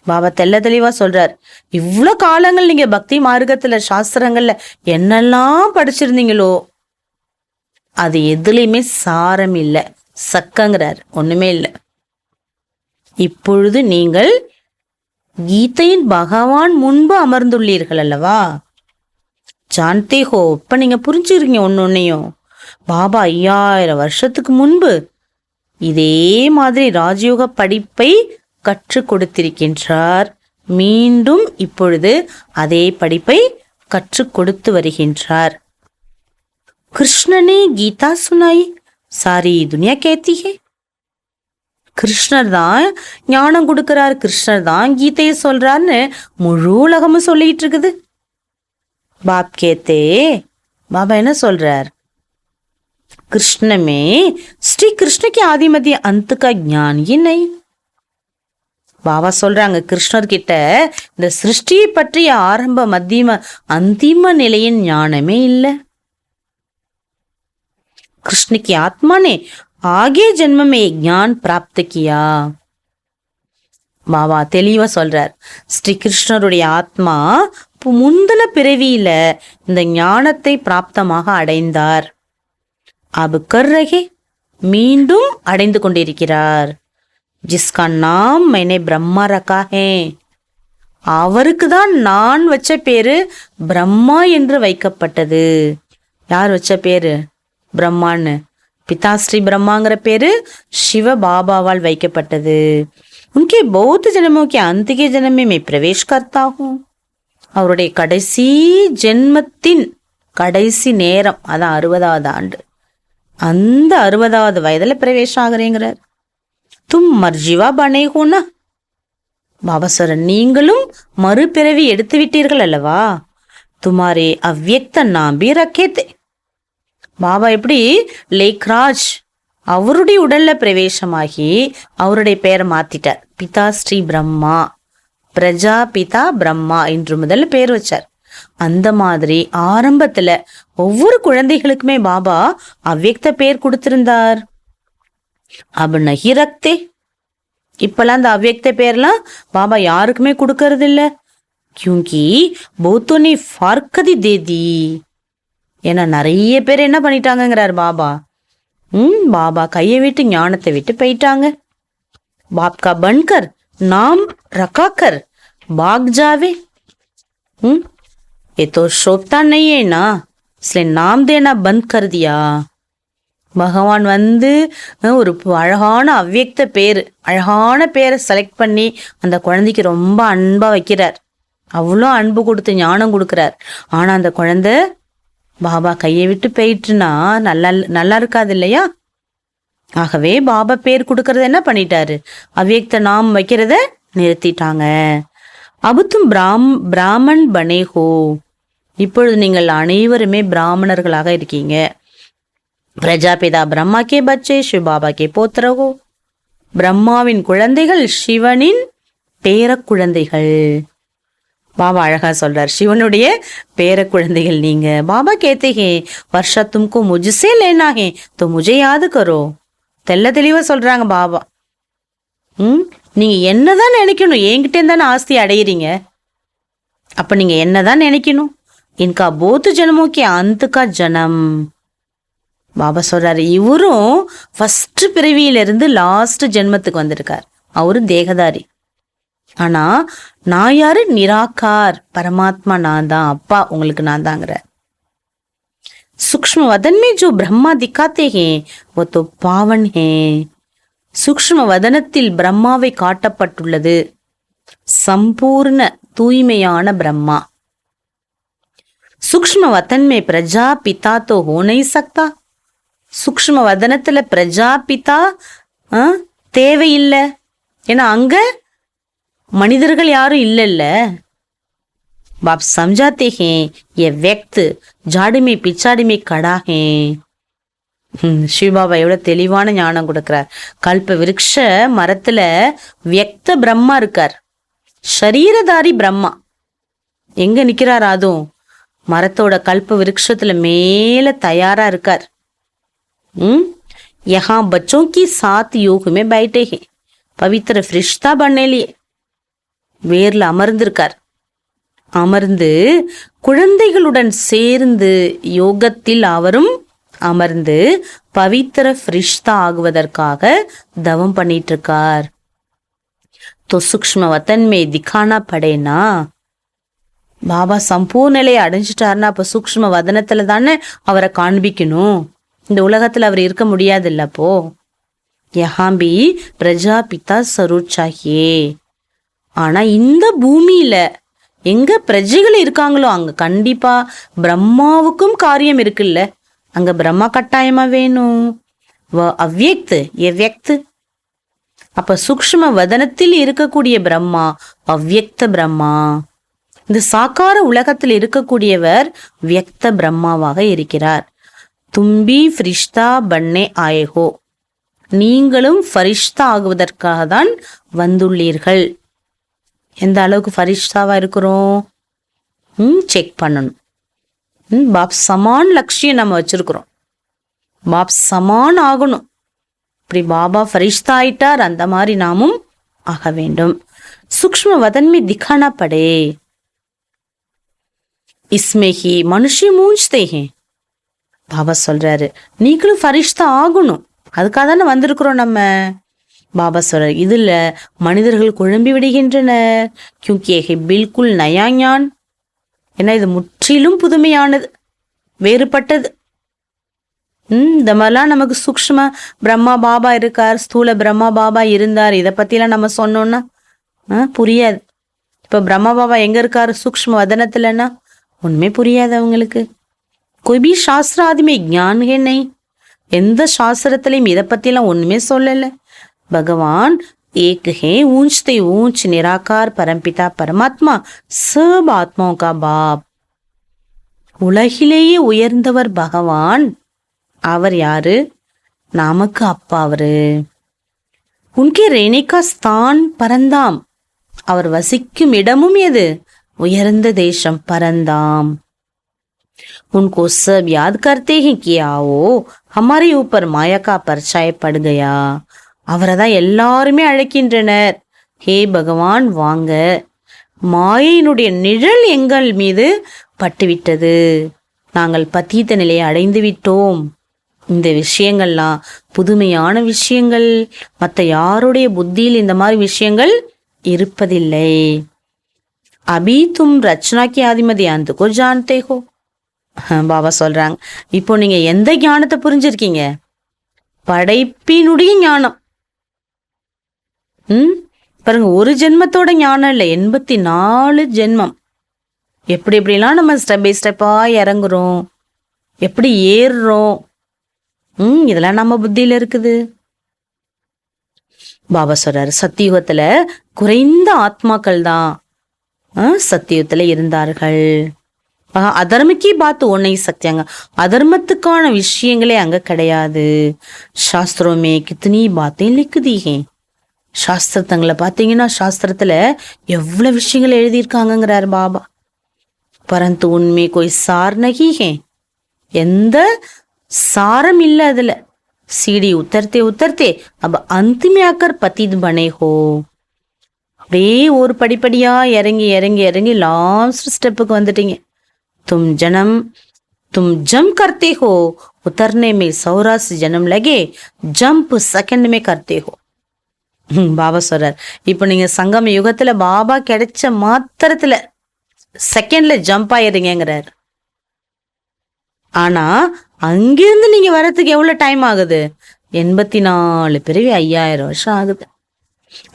பாபா தெல்ல தெளிவா சொல்றார், இவ்வளவு காலங்கள் நீங்க பக்தி மார்க்கத்துல சாஸ்திரங்கள்ல என்னெல்லாம் படிச்சிருந்தீங்களோ அது எதுலையுமே சாரம் இல்லை, சக்கங்கிறார், ஒண்ணுமே இல்லை. இப்பொழுது நீங்கள் கீதையின் பகவான் முன்பு அமர்ந்துள்ளீர்கள் அல்லவா? ஜான்தே ஹோ, இப்ப நீங்க புரிஞ்சுக்கிறீங்க ஒன்னொன்னையும். பாபா 5000 வருஷத்துக்கு முன்பு இதே மாதிரி ராஜயோக படிப்பை கற்றுக் கொடுத்திருக்கின்றார். மீண்டும் இப்பொழுது அதே படிப்பை கற்றுக் கொடுத்து வருகின்றார். கிருஷ்ணனே கீதா சுனாய் சாரி துனியா கேத்தி ஹே. கிருஷ்ணர் தான் ஞானம் கொடுக்கிறார், கிருஷ்ணர் தான் கீதையை சொல்றாருன்னு முழு உலகமும் சொல்லிட்டு இருக்குது. பாப் கேத்தே, பாபா என்ன சொல்றார்? कृष्ण में श्री कृष्ण के आदि मध्य अंत का ज्ञान ही नहीं. பாபா சொல்றாங்க, கிருஷ்ணர் கிட்ட இந்த சிருஷ்டியை பற்றிய ஆரம்ப மத்தியம அந்திம நிலையின் ஞானமே இல்லை. कृष्ण की आत्मा ने आगे जन्म में ज्ञान प्राप्त किया. பாபா தெளிவா சொல்றார், ஸ்ரீ கிருஷ்ணருடைய ஆத்மா முந்தின பிறவியில இந்த ஞானத்தை பிராப்தமாக அடைந்தார். அபு கர் ரஹே, மீண்டும் அடைந்து கொண்டிருக்கிறார். ஜிஸ்கா நாம் மைனே பிரம்மா ரகா ஹே, அவருக்கு தான் நான் வச்ச பேரு பிரம்மா என்று வைக்கப்பட்டது. யார் வச்ச பேரு? பிரம்மான்னு. பிதாஸ்ரீ பிரம்மாங்கிற பேரு சிவ பாபாவால் வைக்கப்பட்டது. उनके बहुत जन्मों के अंत के जन्म में मैं प्रवेश करता हूँ. அவருடைய கடைசி ஜென்மத்தின் கடைசி நேரம், அதான் 60வது ஆண்டு, அந்த 60வது வயதுல பிரவேசம் ஆகுறேங்கிறார். தும் மர்ஜிவா பனே ஹோனா, பாபா சார் நீங்களும் மறுபிறவி எடுத்து விட்டீர்கள் அல்லவா. துமாரே அவ்யக்த நாம் பி ரக்கேத்தே. பாபா எப்படி லேக்ராஜ் அவருடைய உடல்ல பிரவேசமாகி அவருடைய பெயரை மாத்திட்டார். பிதா ஸ்ரீ பிரம்மா, பிரஜாபிதா பிரம்மா என்று முதல்ல பேர் வச்சார். அந்த மாதிரி ஆரம்பத்துல ஒவ்வொரு குழந்தைகளுக்குமே பாபா அவ்யக்த பேர் கொடுத்திருந்தார். அப் நஹி ரக்தே. இப்பெல்லாம் அந்த அவ்யக்த பேர்லாம் பாபா யாருக்குமே கொடுக்கறது இல்ல. கியூங்கி பௌத்தோனி ஃபார்க்கதி தேதி. ஏன்னா நிறைய பேர் என்ன பண்ணிட்டாங்கிறார் பாபா. பாபா கையை விட்டு ஞானத்தை விட்டு போயிட்டாங்க. பாப்கா பன்கர் நாம் ரக்காக்கர் பாக் ஜாவே. ये तो शोभता नहीं है ना, इसलिए नाम देना बंद कर दिया. பகவான் வந்து ஒரு அழகான அவ்யக்த பேர், அழகான பேரை செலக்ட் பண்ணி அந்த குழந்தைக்கு ரொம்ப அன்பா வைக்கிறார். அவ்வளோ அன்பு கொடுத்து ஞானம் கொடுக்கிறார். ஆனா அந்த குழந்தை பாபா கையை விட்டு போயிட்டுனா நல்லா இருக்காது இல்லையா. ஆகவே பாபா பேர் கொடுக்கறத என்ன பண்ணிட்டாரு, அவ்யக்த நாம் வைக்கிறத நிறுத்திட்டாங்க. அபுத்தும் பிராமன் பனேஹோ. இப்பொழுது நீங்கள் அனைவருமே பிராமணர்களாக இருக்கீங்க. பிரஜாபிதா பிரம்மா கே பச்சே சிவ பாபா கே போத்திரகோ. பிரம்மாவின் குழந்தைகள் சிவனின் பேர குழந்தைகள். பாபா அழகா சொல்றார், சிவனுடைய பேர குழந்தைகள் நீங்க. பாபா கேத்தே ஹே வர்ஷா தும்கோ முஜ்சே லேனா ஹே தோ முஜே யாது கரோ. தெல்ல தெளிவா சொல்றாங்க பாபா. நீங்க என்னதான் நினைக்கணும், என்கிட்ட தானே ஆஸ்தி அடையிறீங்க. அப்ப நீங்க என்னதான் நினைக்கணும், இன்கா போத்து ஜனமோக்கே அந்துக்கா ஜனம். பாபா சொல்றாரு, இவரும் ஃபர்ஸ்ட் பிறவியிலிருந்து லாஸ்ட் ஜென்மத்துக்கு வந்திருக்கார். அவரு தேகதாரி. ஆனா நான் யாரு, நிராகார் பரமாத்மா நான் தான், அப்பா உங்களுக்கு நான் தாங்கிற. सूक्ष्म वदन में जो ब्रह्मा दिखाते हैं वो तो पावन है. சூக்ஷ்ம வதனத்தில் பிரம்மாவை காட்டப்பட்டுள்ளது சம்பூர்ண தூய்மையான பிரம்மா. சூக்ஷ்ம வதன் में பிரஜாபிதா तो हो नहीं सकता. சூக்ஷ்ம வதனத்துல பிரஜாபிதா தேவையில்லை. ஏன்னா அங்க மனிதர்கள் யாரும் இல்லைல்ல. बाप समझाते हैं ये व्यक्त झाड़ी में पिछाड़ी में खड़ा है. சிவபாபா எவ்வளவு தெளிவான ஞானம் கொடுக்கிறார். கல்ப விருட்ச மரத்துல வியக்த பிரம்மா இருக்கார், ஷரீரதாரி பிரம்மா. எங்க நிக்கிறார், அதுவும் மரத்தோட கல்ப விருட்சத்துல மேல தயாரா இருக்கார். யஹா பச்சோं की साथ योग में बैठे हैं. पवित्र फरिश्ता बनने लिए வேர்ல அமர்ந்திருக்கார். அமர்ந்து குழந்தைகளுடன் சேர்ந்து யோகத்தில் அவரும் அமர்ந்து பவித்திர ஃப்ரிஷ்தா ஆகுவதற்காக தவம் பண்ணிட்டு இருக்கார். तो सूक्ष्म वतन में दिखाना पड़ेना. பாபா சம்பூர்ண நிலையை அடைஞ்சிட்டாருன்னா அப்ப சூக்ஷ்ம வதனத்துல தானே அவரை காண்பிக்கணும். இந்த உலகத்துல அவர் இருக்க முடியாது இல்ல. அப்போ யஹாம் பி பிரஜாபிதா சரூர் சாஹியே. ஆனா இந்த பூமியில எங்க பிரஜைகள் இருக்காங்களோ அங்க கண்டிப்பா பிரம்மாவுக்கும் காரியம் இருக்குல்ல. அங்க பிரம்மா கட்டாயமா வேணும். அவ்யக்து எவ்யக்து. அப்ப சூக்ஷ்ம வதனத்தில் இருக்கக்கூடிய பிரம்மா அவ்யக்த பிரம்மா. இந்த சாக்கார உலகத்தில் இருக்கக்கூடியவர் வியக்த பிரம்மாவாக இருக்கிறார். தும்பி ஃபரிஷ்தா பன்னே ஆயேஹோ. நீங்களும் ஃபரிஷ்தா ஆகுவதற்காக தான் வந்துள்ளீர்கள். எந்த அளவுக்கு ஃபரிஷ்தாவா இருக்கிறோம் செக் பண்ணணும். பாப் சமான் லட்சியம் நம்ம வச்சிருக்கிறோம். பாப் சமான் ஆகணும். இப்படி பாபா ஃபரிஷ்தா ஆயிட்டார், அந்த மாதிரி நாமும் ஆக வேண்டும். சூக்ஷ்ம வதன் में दिखाना पड़े. इसमें ही मनुष्य मूंझते हैं. பாபா சொல்றாரு, நீங்களும் ஃபரிஷ்தா ஆகணும், அதுக்காக தானே வந்திருக்கிறோம் நம்ம. பாபா சொல்றாரு, இதுல மனிதர்கள் குழம்பி விடுகின்றனர். क्योंकि ये बिल्कुल नया ज्ञान. ஏன்னா இது முற்றிலும் புதுமையானது, வேறுபட்டது. இந்த மாதிரிலாம் நமக்கு சூக்ஷ்ம பிரம்மா பாபா இருக்கார், ஸ்தூல பிரம்மா பாபா இருந்தார், இதை பத்திலாம் நம்ம சொன்னோம்னா புரியாது. இப்ப பிரம்மா பாபா எங்க இருக்காரு சூக்ஷ்ம வதனத்துலன்னா ஒண்ணுமே புரியாது அவங்களுக்கு. कोई भी शास्त्र आदि में ज्ञान है नहीं. எந்த சாஸ்திரத்திலையும் இதை பத்திலாம் ஒண்ணுமே சொல்லல. பகவான் एक है, ऊंचते ऊंच निराकार परमपिता परमात्मा सब आत्माओं का बाप. உலகிலேயே உயர்ந்தவர் பகவான். அவர் யாரு? நமக்கு அப்பா அவரு. உன்கே ரேணிகா ஸ்தான் பரந்தாம். அவர் வசிக்கும் இடமும் எது? உயர்ந்த தேசம் பரந்தாம். उनको सब याद करते हैं कि आओ हमारे ऊपर माया का परछाई पड़ गया. அவரை தான் எல்லாருமே அழைக்கின்றனர். ஹே பகவான் வாங்க, மாயையினுடைய நிழல் எங்கள் மீது பட்டுவிட்டது, நாங்கள் பத்தீத்த நிலையை அடைந்து விட்டோம். இந்த விஷயங்கள்லாம் புதுமையான விஷயங்கள், மற்ற யாருடைய புத்தியில் இந்த மாதிரி விஷயங்கள் இருப்பதில்லை. அபி தும் ரச்சனா கி ஆதிமதி அந்துக்கோ ஜான்தே ஹோ. பாபா சொல்றாங்க, இப்போ நீங்க எந்த ஞானத்தை புரிஞ்சிருக்கீங்க? படைப்பினுடைய ஞானம். பாருங்க, ஒரு ஜென்மத்தோட ஞானம் இல்லை, 84 ஜென்மம். எப்படி எப்படிலாம் நம்ம ஸ்டெப் பை ஸ்டெப்பா இறங்குறோம், எப்படி ஏறுறோம், இதெல்லாம் நம்ம புத்தியில இருக்குது. பாபா சொல்றாரு, சத்தியுகத்துல குறைந்த ஆத்மாக்கள் தான் சத்தியுகத்துல இருந்தார்கள். அதர்மக்கி பார்த்து ஒன்னை சக்தியாங்க, அதர்மத்துக்கான விஷயங்களே அங்க கிடையாது. சாஸ்திரமே கித்தனி பாத்தே லிக்குதீங்க. சாஸ்திரத்தங்களை பார்த்தீங்கன்னா சாஸ்திரத்துல எவ்வளவு விஷயங்கள் எழுதியிருக்காங்கிறார் பாபா. பரந்து உண்மை கோய் சார் நகீகே, எந்த சாரம் இல்லை அதுல. சீடி உத்தரத்தே உத்தரத்தே அப்ப அந்திமியாக்கர் பத்தித் பனே ஹோ. அப்படியே ஒரு படிப்படியா இறங்கி இறங்கி இறங்கி லாஸ்ட் ஸ்டெப்புக்கு வந்துட்டீங்க. तुम जम करते हो, उतरने में 84 जन्म लगे, जंप सेकंड में करते हो. பாபா சொல்றார், இப்போ நீங்க சங்கம யுகத்துல பாபா கிடைச்ச மாத்திரத்துல செகண்ட்ல ஜம்ப் ஆயிடுறீங்கிறார். ஆனா அங்கிருந்து நீங்க வர்றதுக்கு எவ்வளவு டைம் ஆகுது? 84 பிறவி 5000 வருஷம் ஆகுது.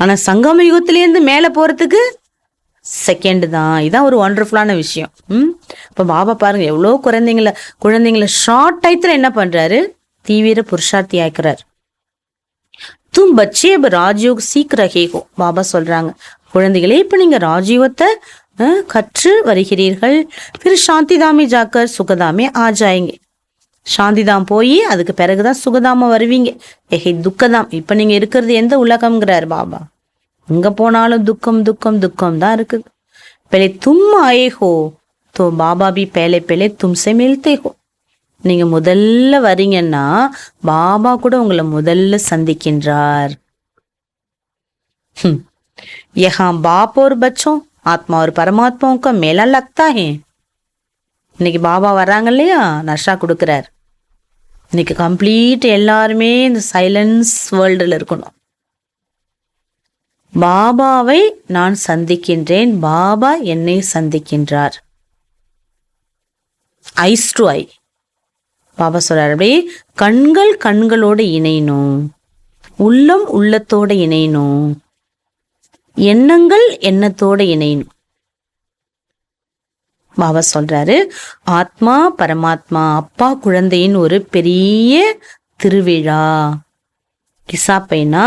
ஆனா சங்கம யுகத்திலேருந்து மேல போறதுக்கு செகண்ட் தான். இதான் ஒரு ஒண்டர்ஃபுல்லான விஷயம். இப்போ பாபா பாருங்க, எவ்வளோ குழந்தைங்கள ஷார்ட் டயத்துல என்ன பண்றாரு? தீவிர புருஷார்த்தி ஆக்குறாரு. தும் பச்சே ராஜயோக் சீக் ரகேகோ. பாபா சொல்றாங்க, குழந்தைகளே இப்ப நீங்க ராஜயோகத்தை கற்று வருகிறீர்கள். பிற சாந்திதாமே ஜாக்கர் சுகதாமே ஆ ஜாயங்க. சாந்திதாம் போய் அதுக்கு பிறகுதான் சுகதாம வருவீங்க. ஏஹே துக்கதாம். இப்ப நீங்க இருக்கிறது எந்த உலகம்ங்கிறார் பாபா? எங்க போனாலும் துக்கம் துக்கம் துக்கம் தான் இருக்குது. पहले तुम आए हो तो बाबा भी पहले पहले तुमसे मिलते हो. நீங்க முதல்ல வரீங்கன்னா பாபா கூட உங்களை முதல்ல சந்திக்கின்றார். यहाँ बाप और बच्चों आत्मा और परमात्माओं का मेला लगता है. இன்னைக்கு பாபா வர்றாங்க இல்லையா, நஷா கொடுக்கிறார். இன்னைக்கு கம்ப்ளீட் எல்லாருமே இந்த சைலன்ஸ் வேர்ல்டுல இருக்கணும். பாபாவை நான் சந்திக்கின்றேன், பாபா என்னை சந்திக்கின்றார். ஐஸ் டு ஐ. பாபா சொல்றார், அப்படியே கண்கள் கண்களோட இணையணும், உள்ளம் உள்ளத்தோட இணையணும், எண்ணங்கள் எண்ணத்தோட இணையணும். பாபா சொல்றாரு, ஆத்மா பரமாத்மா அப்பா குழந்தையின் ஒரு பெரிய திருவிழா. கிசா பைனா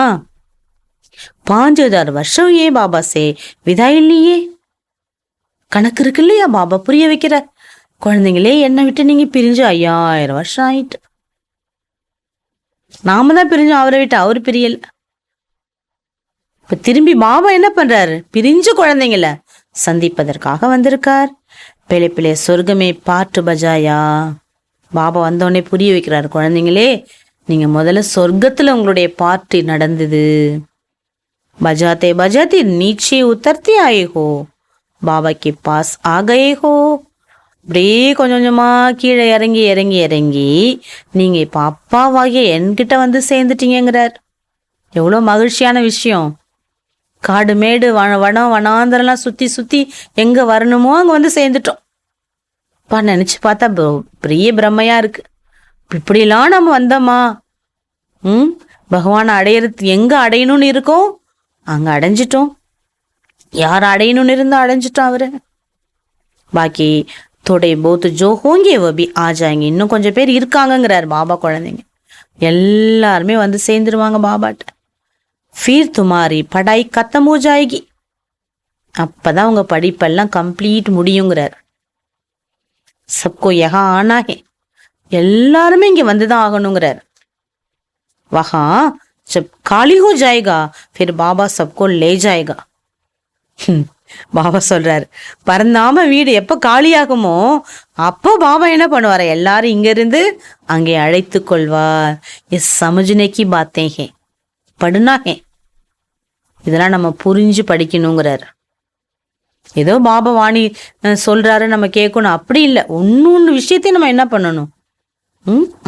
5000 வருஷம் ஏன் பாபா சே விதாய் இல்லையே. கணக்கு இருக்கு இல்லையா? பாபா புரிய வைக்கிற, குழந்தைங்களே என்னை விட்டு நீங்க பிரிஞ்சு 5000 வருஷம் ஆயிட்டு. நாம தான் பிரிஞ்சோம் அவரை விட்டு, அவரு பிரியல. இப்ப திரும்பி பாபா என்ன பண்றாரு? பிரிஞ்ச குழந்தைங்கள சந்திப்பதற்காக வந்திருக்கார். பிள்ளை பிள்ளை சொர்க்கமே பாட்டு பஜாயா. பாபா வந்தோடனே புரிய வைக்கிறாரு, குழந்தைங்களே நீங்க முதல்ல சொர்க்கத்துல உங்களுடைய பார்ட்டி நடந்தது. बजाते बजाते नीचे उतरते आए हो, बाबा के पास आ गए हो. அப்படியே கொஞ்சம் கொஞ்சமா கீழே இறங்கி இறங்கி இறங்கி நீங்க இப்ப அப்பாவாகிய என்கிட்ட வந்து சேர்ந்துட்டீங்கிறார். எவ்வளோ மகிழ்ச்சியான விஷயம். காடு மேடு வனம் வனாந்தரெல்லாம் சுத்தி சுத்தி எங்க வரணுமோ அங்க வந்து சேர்ந்துட்டோம். நினைச்சு பார்த்தா பெரிய பிரம்மையா இருக்கு. இப்படியெல்லாம் நம்ம வந்தோமா? பகவானை அடையிறது எங்க அடையணும்னு இருக்கோம், அங்க அடைஞ்சிட்டோம். யார் அடையணும்னு இருந்தா அடைஞ்சிட்டோம் அவரு. பாக்கி தோடே போத்து ஜோ ஹோங்கே வபி ஆஜாங்க. இன்னும் கொஞ்சம் பேர் இருக்காங்கங்கிறார் பாபா. குழந்தைங்க எல்லாருமே வந்து சேர்ந்துருவாங்க பாபாட்ட. ஃபீர் துமாரி படாய் கத்தம் ஹோ ஜாயேகி. அப்பதான் உங்க படிப்பெல்லாம் கம்ப்ளீட் முடியுங்கிறார். சப்கோ யஹா ஆனா ஹே. எல்லாருமே இங்க வந்துதான் ஆகணுங்கிறார். வஹா ஜப் காலி ஹோ ஜாயேகா ஃபிர் பாபா சப்கோ லே ஜாயேகா. பாபா சொல்றாரு, பறந்தாம வீடு எப்ப காலியாகுமோ அப்போ பாபா என்ன பண்ணுவார், எல்லாரும் இங்க இருந்து அங்கே அழைத்து கொள்வார். எஸ் சமஜ்னேக்கி பாத்தே ஹே படுனா ஹே. இதெல்லாம் நம்ம புரிஞ்சு படிக்கணுங்கிறார். ஏதோ பாபா வாணி சொல்றாரு நம்ம கேட்கணும் அப்படி இல்லை. ஒன்னு விஷயத்தையும் நம்ம என்ன பண்ணணும்,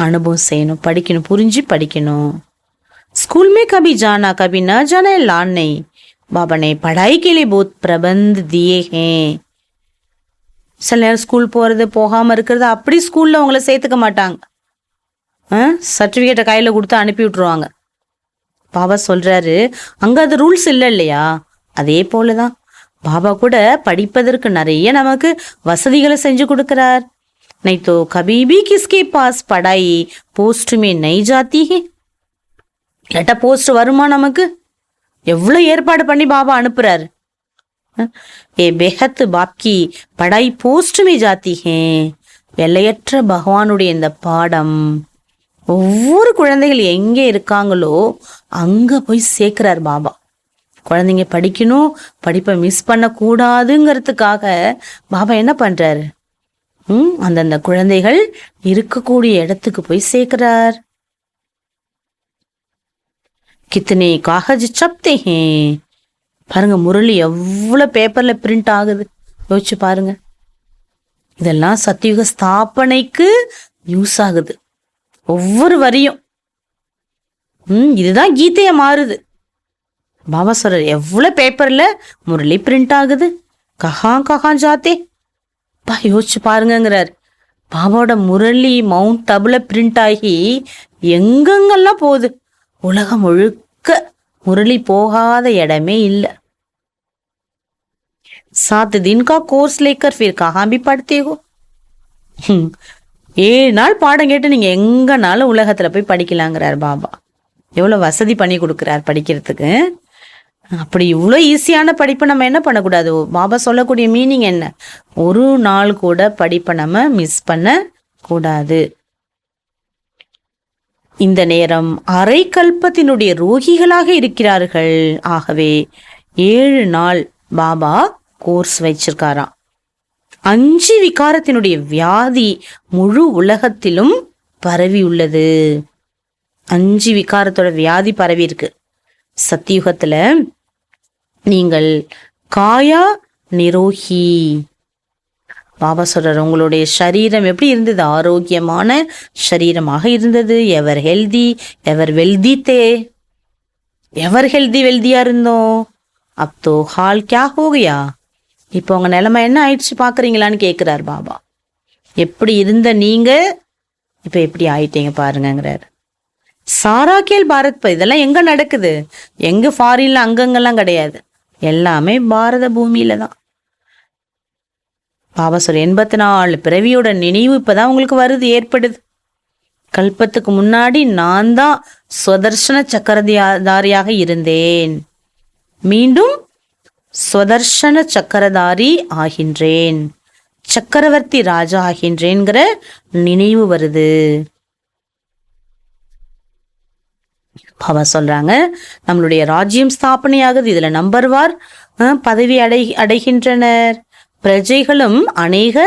அனுபவம் செய்யணும், படிக்கணும், புரிஞ்சு படிக்கணும். स्कूल में कभी जाना कभी न जाना लान नहीं. बाबा ने पढ़ाई के लिए बहुत प्रबंध दिए हैं. சில நேரம் ஸ்கூல் போகிறது போகாமல் இருக்கிறது அப்படி ஸ்கூலில் உங்களை சேர்த்துக்க மாட்டாங்க. சர்டிஃபிகேட்டை கையில் கொடுத்து அனுப்பி விட்ருவாங்க. பாபா சொல்கிறாரு, அங்கே அது ரூல்ஸ் இல்லை இல்லையா? அதே போல தான் பாபா கூட படிப்பதற்கு நிறைய நமக்கு வசதிகளை செஞ்சு கொடுக்குறார். नहीं तो कभी भी किसके पास पढ़ाई पोस्ट में नहीं जाती है. கேட்டா போஸ்ட் வருமா நமக்கு? எவ்வளோ ஏற்பாடு பண்ணி பாபா அனுப்புறாரு. ஏ பெஹத் பாப்கி படாய் போஸ்ட் மே ஜாத்தி ஹே. எல்லையற்ற பகவானுடைய இந்த பாடம் ஒவ்வொரு குழந்தைகள் எங்கே இருக்காங்களோ அங்க போய் சேர்க்கிறார் பாபா. குழந்தைங்க படிக்கணும், படிப்பை மிஸ் பண்ணக்கூடாதுங்கிறதுக்காக பாபா என்ன பண்றாரு, அந்தந்த குழந்தைகள் இருக்கக்கூடிய இடத்துக்கு போய் சேர்க்கிறார். கித்தனை காகஜ் சப்தே ஹே. பாருங்க, முரளி எவ்வளவு பேப்பர்ல பிரிண்ட் ஆகுது, யோசிச்சு பாருங்க. இதெல்லாம் சத்தியுக ஸ்தாபனைக்கு யூஸ் ஆகுது ஒவ்வொரு வரியும். இதுதான் கீதையா மாறுது. பாபா சொல்றாரு, எவ்வளவு பேப்பர்ல முரளி பிரிண்ட் ஆகுது, கஹா கஹா ஜாத்தே. யோசிச்சு பாருங்கிறார். பாபாவோட முரளி மவுண்ட் டபுல பிரிண்ட் ஆகி எங்கெங்கெல்லாம் போகுது. உலகம் முழுக்க முரளி போகாத இடமே இல்லை. 7 दिन का கோர்ஸ் लेकर फिर कहाँ भी पढ़ते हो. 7 நாள் பாடம் கேட்டு நீங்க எங்கனாலும் உலகத்துல போய் படிக்கலாங்கிறார் பாபா. எவ்வளவு வசதி பண்ணி கொடுக்கிறார் படிக்கிறதுக்கு. அப்படி இவ்வளோ ஈஸியான படிப்பை நம்ம என்ன பண்ணக்கூடாது. பாபா சொல்லக்கூடிய மீனிங் என்ன, ஒரு நாள் கூட படிப்பை நம்ம மிஸ் பண்ண கூடாது. இந்த நேரம் அரை கல்பத்தினுடைய ரோகிகளாக இருக்கிறார்கள். ஆகவே 7 நாள் பாபா கோர்ஸ் வச்சிருக்காராம். 5 விகாரத்தினுடைய வியாதி முழு உலகத்திலும் பரவி உள்ளது. 5 விகாரத்தோட வியாதி பரவி இருக்கு. சத்தியுகத்துல நீங்கள் காயா நிரோகி. பாபா சொல்றார், உங்களுடைய சரீரம் எப்படி இருந்தது, ஆரோக்கியமான சரீரமாக இருந்தது. எவர் ஹெல்தி எவர் வெல்தி தே. எவர் ஹெல்தி வெல்தியா இருந்தோம். அப் தோ ஹால் கியா ஹோகயா. இப்போ உங்க நிலைமை என்ன ஆயிடுச்சு பாக்குறீங்களான்னு கேட்கிறார் பாபா. எப்படி இருந்த நீங்க இப்ப எப்படி ஆயிட்டீங்க பாருங்கிறார். சாரா கேல் பாரத். இதெல்லாம் எங்க நடக்குது, எங்க ஃபாரின்ல அங்கங்கெல்லாம் கிடையாது, எல்லாமே பாரத பூமியில தான். பாபா சொல்ற 84 பிறவியோட நினைவு இப்பதான் உங்களுக்கு வருது, ஏற்படுது. கல்பத்துக்கு முன்னாடி நான் தான் சுதர்சன சக்கரதாரியாக இருந்தேன், மீண்டும் சுதர்சன சக்கரதாரி ஆகின்றேன், சக்கரவர்த்தி ராஜா ஆகின்றேங்கிற நினைவு வருது. பாபா சொல்றாங்க, நம்மளுடைய ராஜ்யம் ஸ்தாபனையாகுது. இதுல நம்பர்வார் பதவி அடைகின்றனர். பிரஜைகளும் அநேக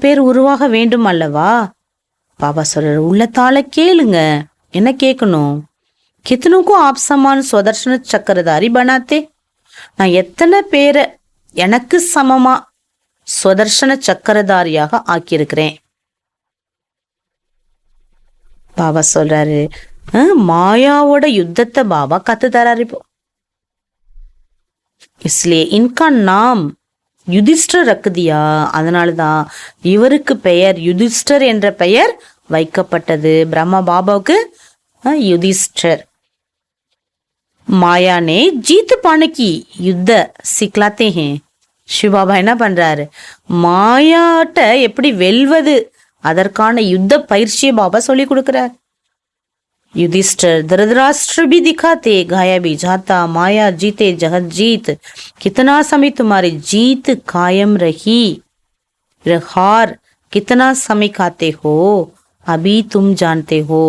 பேர் உருவாக வேண்டும் அல்லவா. பாபா சொல்றாரு, உள்ளத்தால கேளுங்க. என்ன கேட்கணும், கித்தனுக்கும் ஆப்சமான் சுதர்சன சக்கரதாரி பனாத்தே. நான் எத்தனை பேரை எனக்கு சமமா சுதர்சன சக்கரதாரியாக ஆக்கியிருக்கிறேன். பாபா சொல்றாரு, மாயாவோட யுத்தத்தை பாபா கத்து தராரு இப்போ. இஸ்லியே இன்கா நாம் யுதிஷ்டர் ரக்குதியா. அதனாலதான் இவருக்கு பெயர் யுதிஷ்டர் என்ற பெயர் வைக்கப்பட்டது. பிரம்மா பாபாவுக்கு யுதிஷ்டர். மாயா நே ஜீத் பாने की யுத்த சிக்லாத்தே ஹே. சிவபாபா என்ன பண்றாரு, மாயாட்ட எப்படி வெல்வது அதற்கான யுத்த பயிற்சியை பாபா சொல்லி கொடுக்கிறார். युधिष्ठिर धृतराष्ट्र भी दिखाते, गाया भी जाता, माया जीते जगत जीत, कितना समय तुम्हारी जीत कायम रही, हार कितना समय खाते हो अभी तुम जानते हो.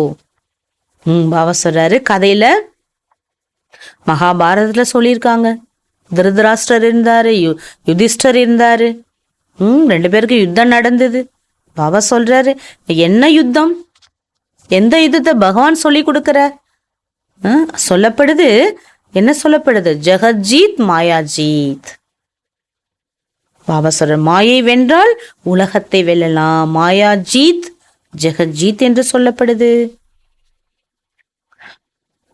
பாபா சொல்றாரு, கதையில மகாபாரதத்துல சொல்லியிருக்காங்க. திருதராஷ்டிரர் இருந்தாரு, யுதிஷ்டர் இருந்தாரு. 2 பேருக்கு யுத்தம் நடந்தது. பாபா சொல்றாரு, என்ன யுத்தம், எந்த யுத்தத்தை பகவான் சொல்லி கொடுக்கிறார்? சொல்லப்படுது, என்ன சொல்லப்படுது, ஜெகஜீத் மாயாஜீத். பாபா சொல்ற, மாயை வென்றால் உலகத்தை வெல்லலாம், மாயாஜீத் ஜெகஜீத் என்று சொல்லப்படுது.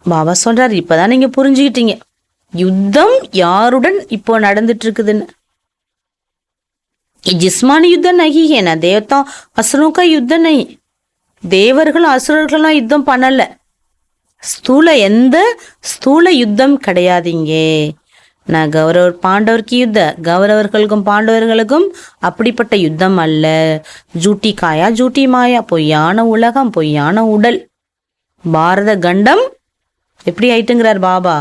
பாபா சொல்றாரு, இப்பதான் நீங்க புரிஞ்சுக்கிட்டீங்க யுத்தம் யாருடன் இப்போ நடந்துட்டு இருக்குதுன்னு. ஜிஸ்மானி யுத்தம் நகி है ना, देवता असुरों का युद्ध नहीं. தேவர்கள் அசுரர்கள்லாம் யுத்தம் பண்ணல. எந்த ஸ்தூல யுத்தம் கிடையாதுங்க. நான் கௌரவர் பாண்டவருக்கு யுத்த, கௌரவர்களுக்கும் பாண்டவர்களுக்கும் அப்படிப்பட்ட யுத்தம் அல்ல. ஜூட்டி காயா ஜூட்டி மாயா, பொய்யான உலகம், பொய்யான உடல். பாரத கண்டம் எப்படி ஆயிட்டுங்கிறார் பாபா,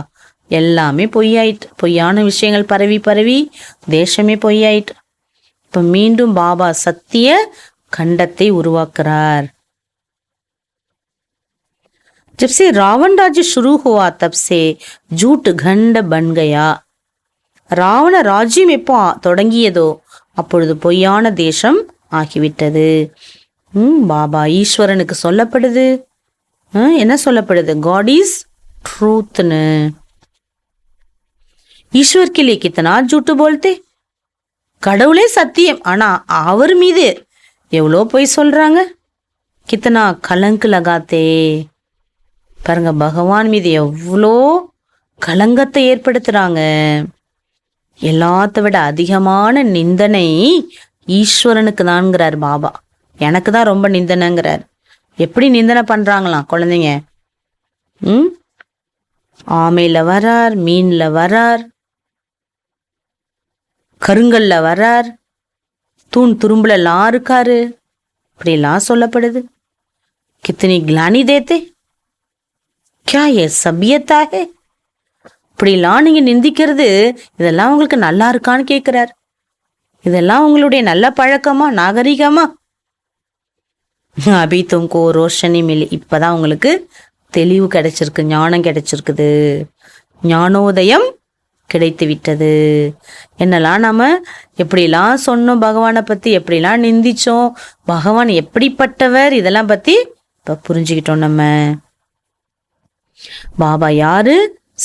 எல்லாமே பொய்யாயிட்டு, பொய்யான விஷயங்கள் பரவி பரவி தேசமே பொய்யாயிட்டு. இப்ப மீண்டும் பாபா சத்திய கண்டத்தை உருவாக்குறார். जब से रावण राज्य शुरू हुआ तब से झूठ खंड बन गया. ராவண ராஜ்யம் எப்போ தொடங்கியதோ அப்பொழுது பொய்யான தேசம் ஆகிவிட்டது. பாபா ஈஸ்வரனுக்கு சொல்லப்படுது, என்ன சொல்லப்படுது, காட் இஸ் ட்ரூத்னு. ஈஸ்வர் के लिए कितना झूठ बोलते. கடவுளே சத்தியம், ஆனா அவர் மீது எவ்வளோ பொய் சொல்றாங்க. கித்தனா கலங்கு லகாத்தே. பாருங்க, பகவான் மீது எவ்வளோ கலங்கத்தை ஏற்படுத்துறாங்க. எல்லாத்த விட அதிகமான நிந்தனை ஈஸ்வரனுக்கு தான்ங்கிறார் பாபா. எனக்கு தான் ரொம்ப நிந்தனைங்கிறார். எப்படி நிந்தனை பண்றாங்களாம் குழந்தைங்க. ஆமையில வரார், மீன்ல வரார், கருங்கல்ல வரார், தூண் துரும்புல எல்லாம் இருக்காரு, இப்படிலாம் சொல்லப்படுது. கித்தனி கிளானி தேத்தே, क्या ये सभ्यता है. இப்படிலாம் நீங்க நிந்திக்கிறது, இதெல்லாம் உங்களுக்கு நல்லா இருக்கான்னு கேட்கிறார். இதெல்லாம் உங்களுடைய நல்ல பழக்கமா, நாகரிகமா? அபி தும்கோ ரோஷனி மிலி, இப்பதான் உங்களுக்கு தெளிவு கிடைச்சிருக்கு, ஞானம் கிடைச்சிருக்குது, ஞானோதயம் கிடைத்து விட்டது. என்னெல்லாம் நம்ம எப்படிலாம் சொன்னோம் பகவானை பத்தி, எப்படிலாம் நிந்திச்சோம், பகவான் எப்படிப்பட்டவர், இதெல்லாம் பத்தி இப்ப புரிஞ்சுக்கிட்டோம் நம்ம. பாபா யாரு,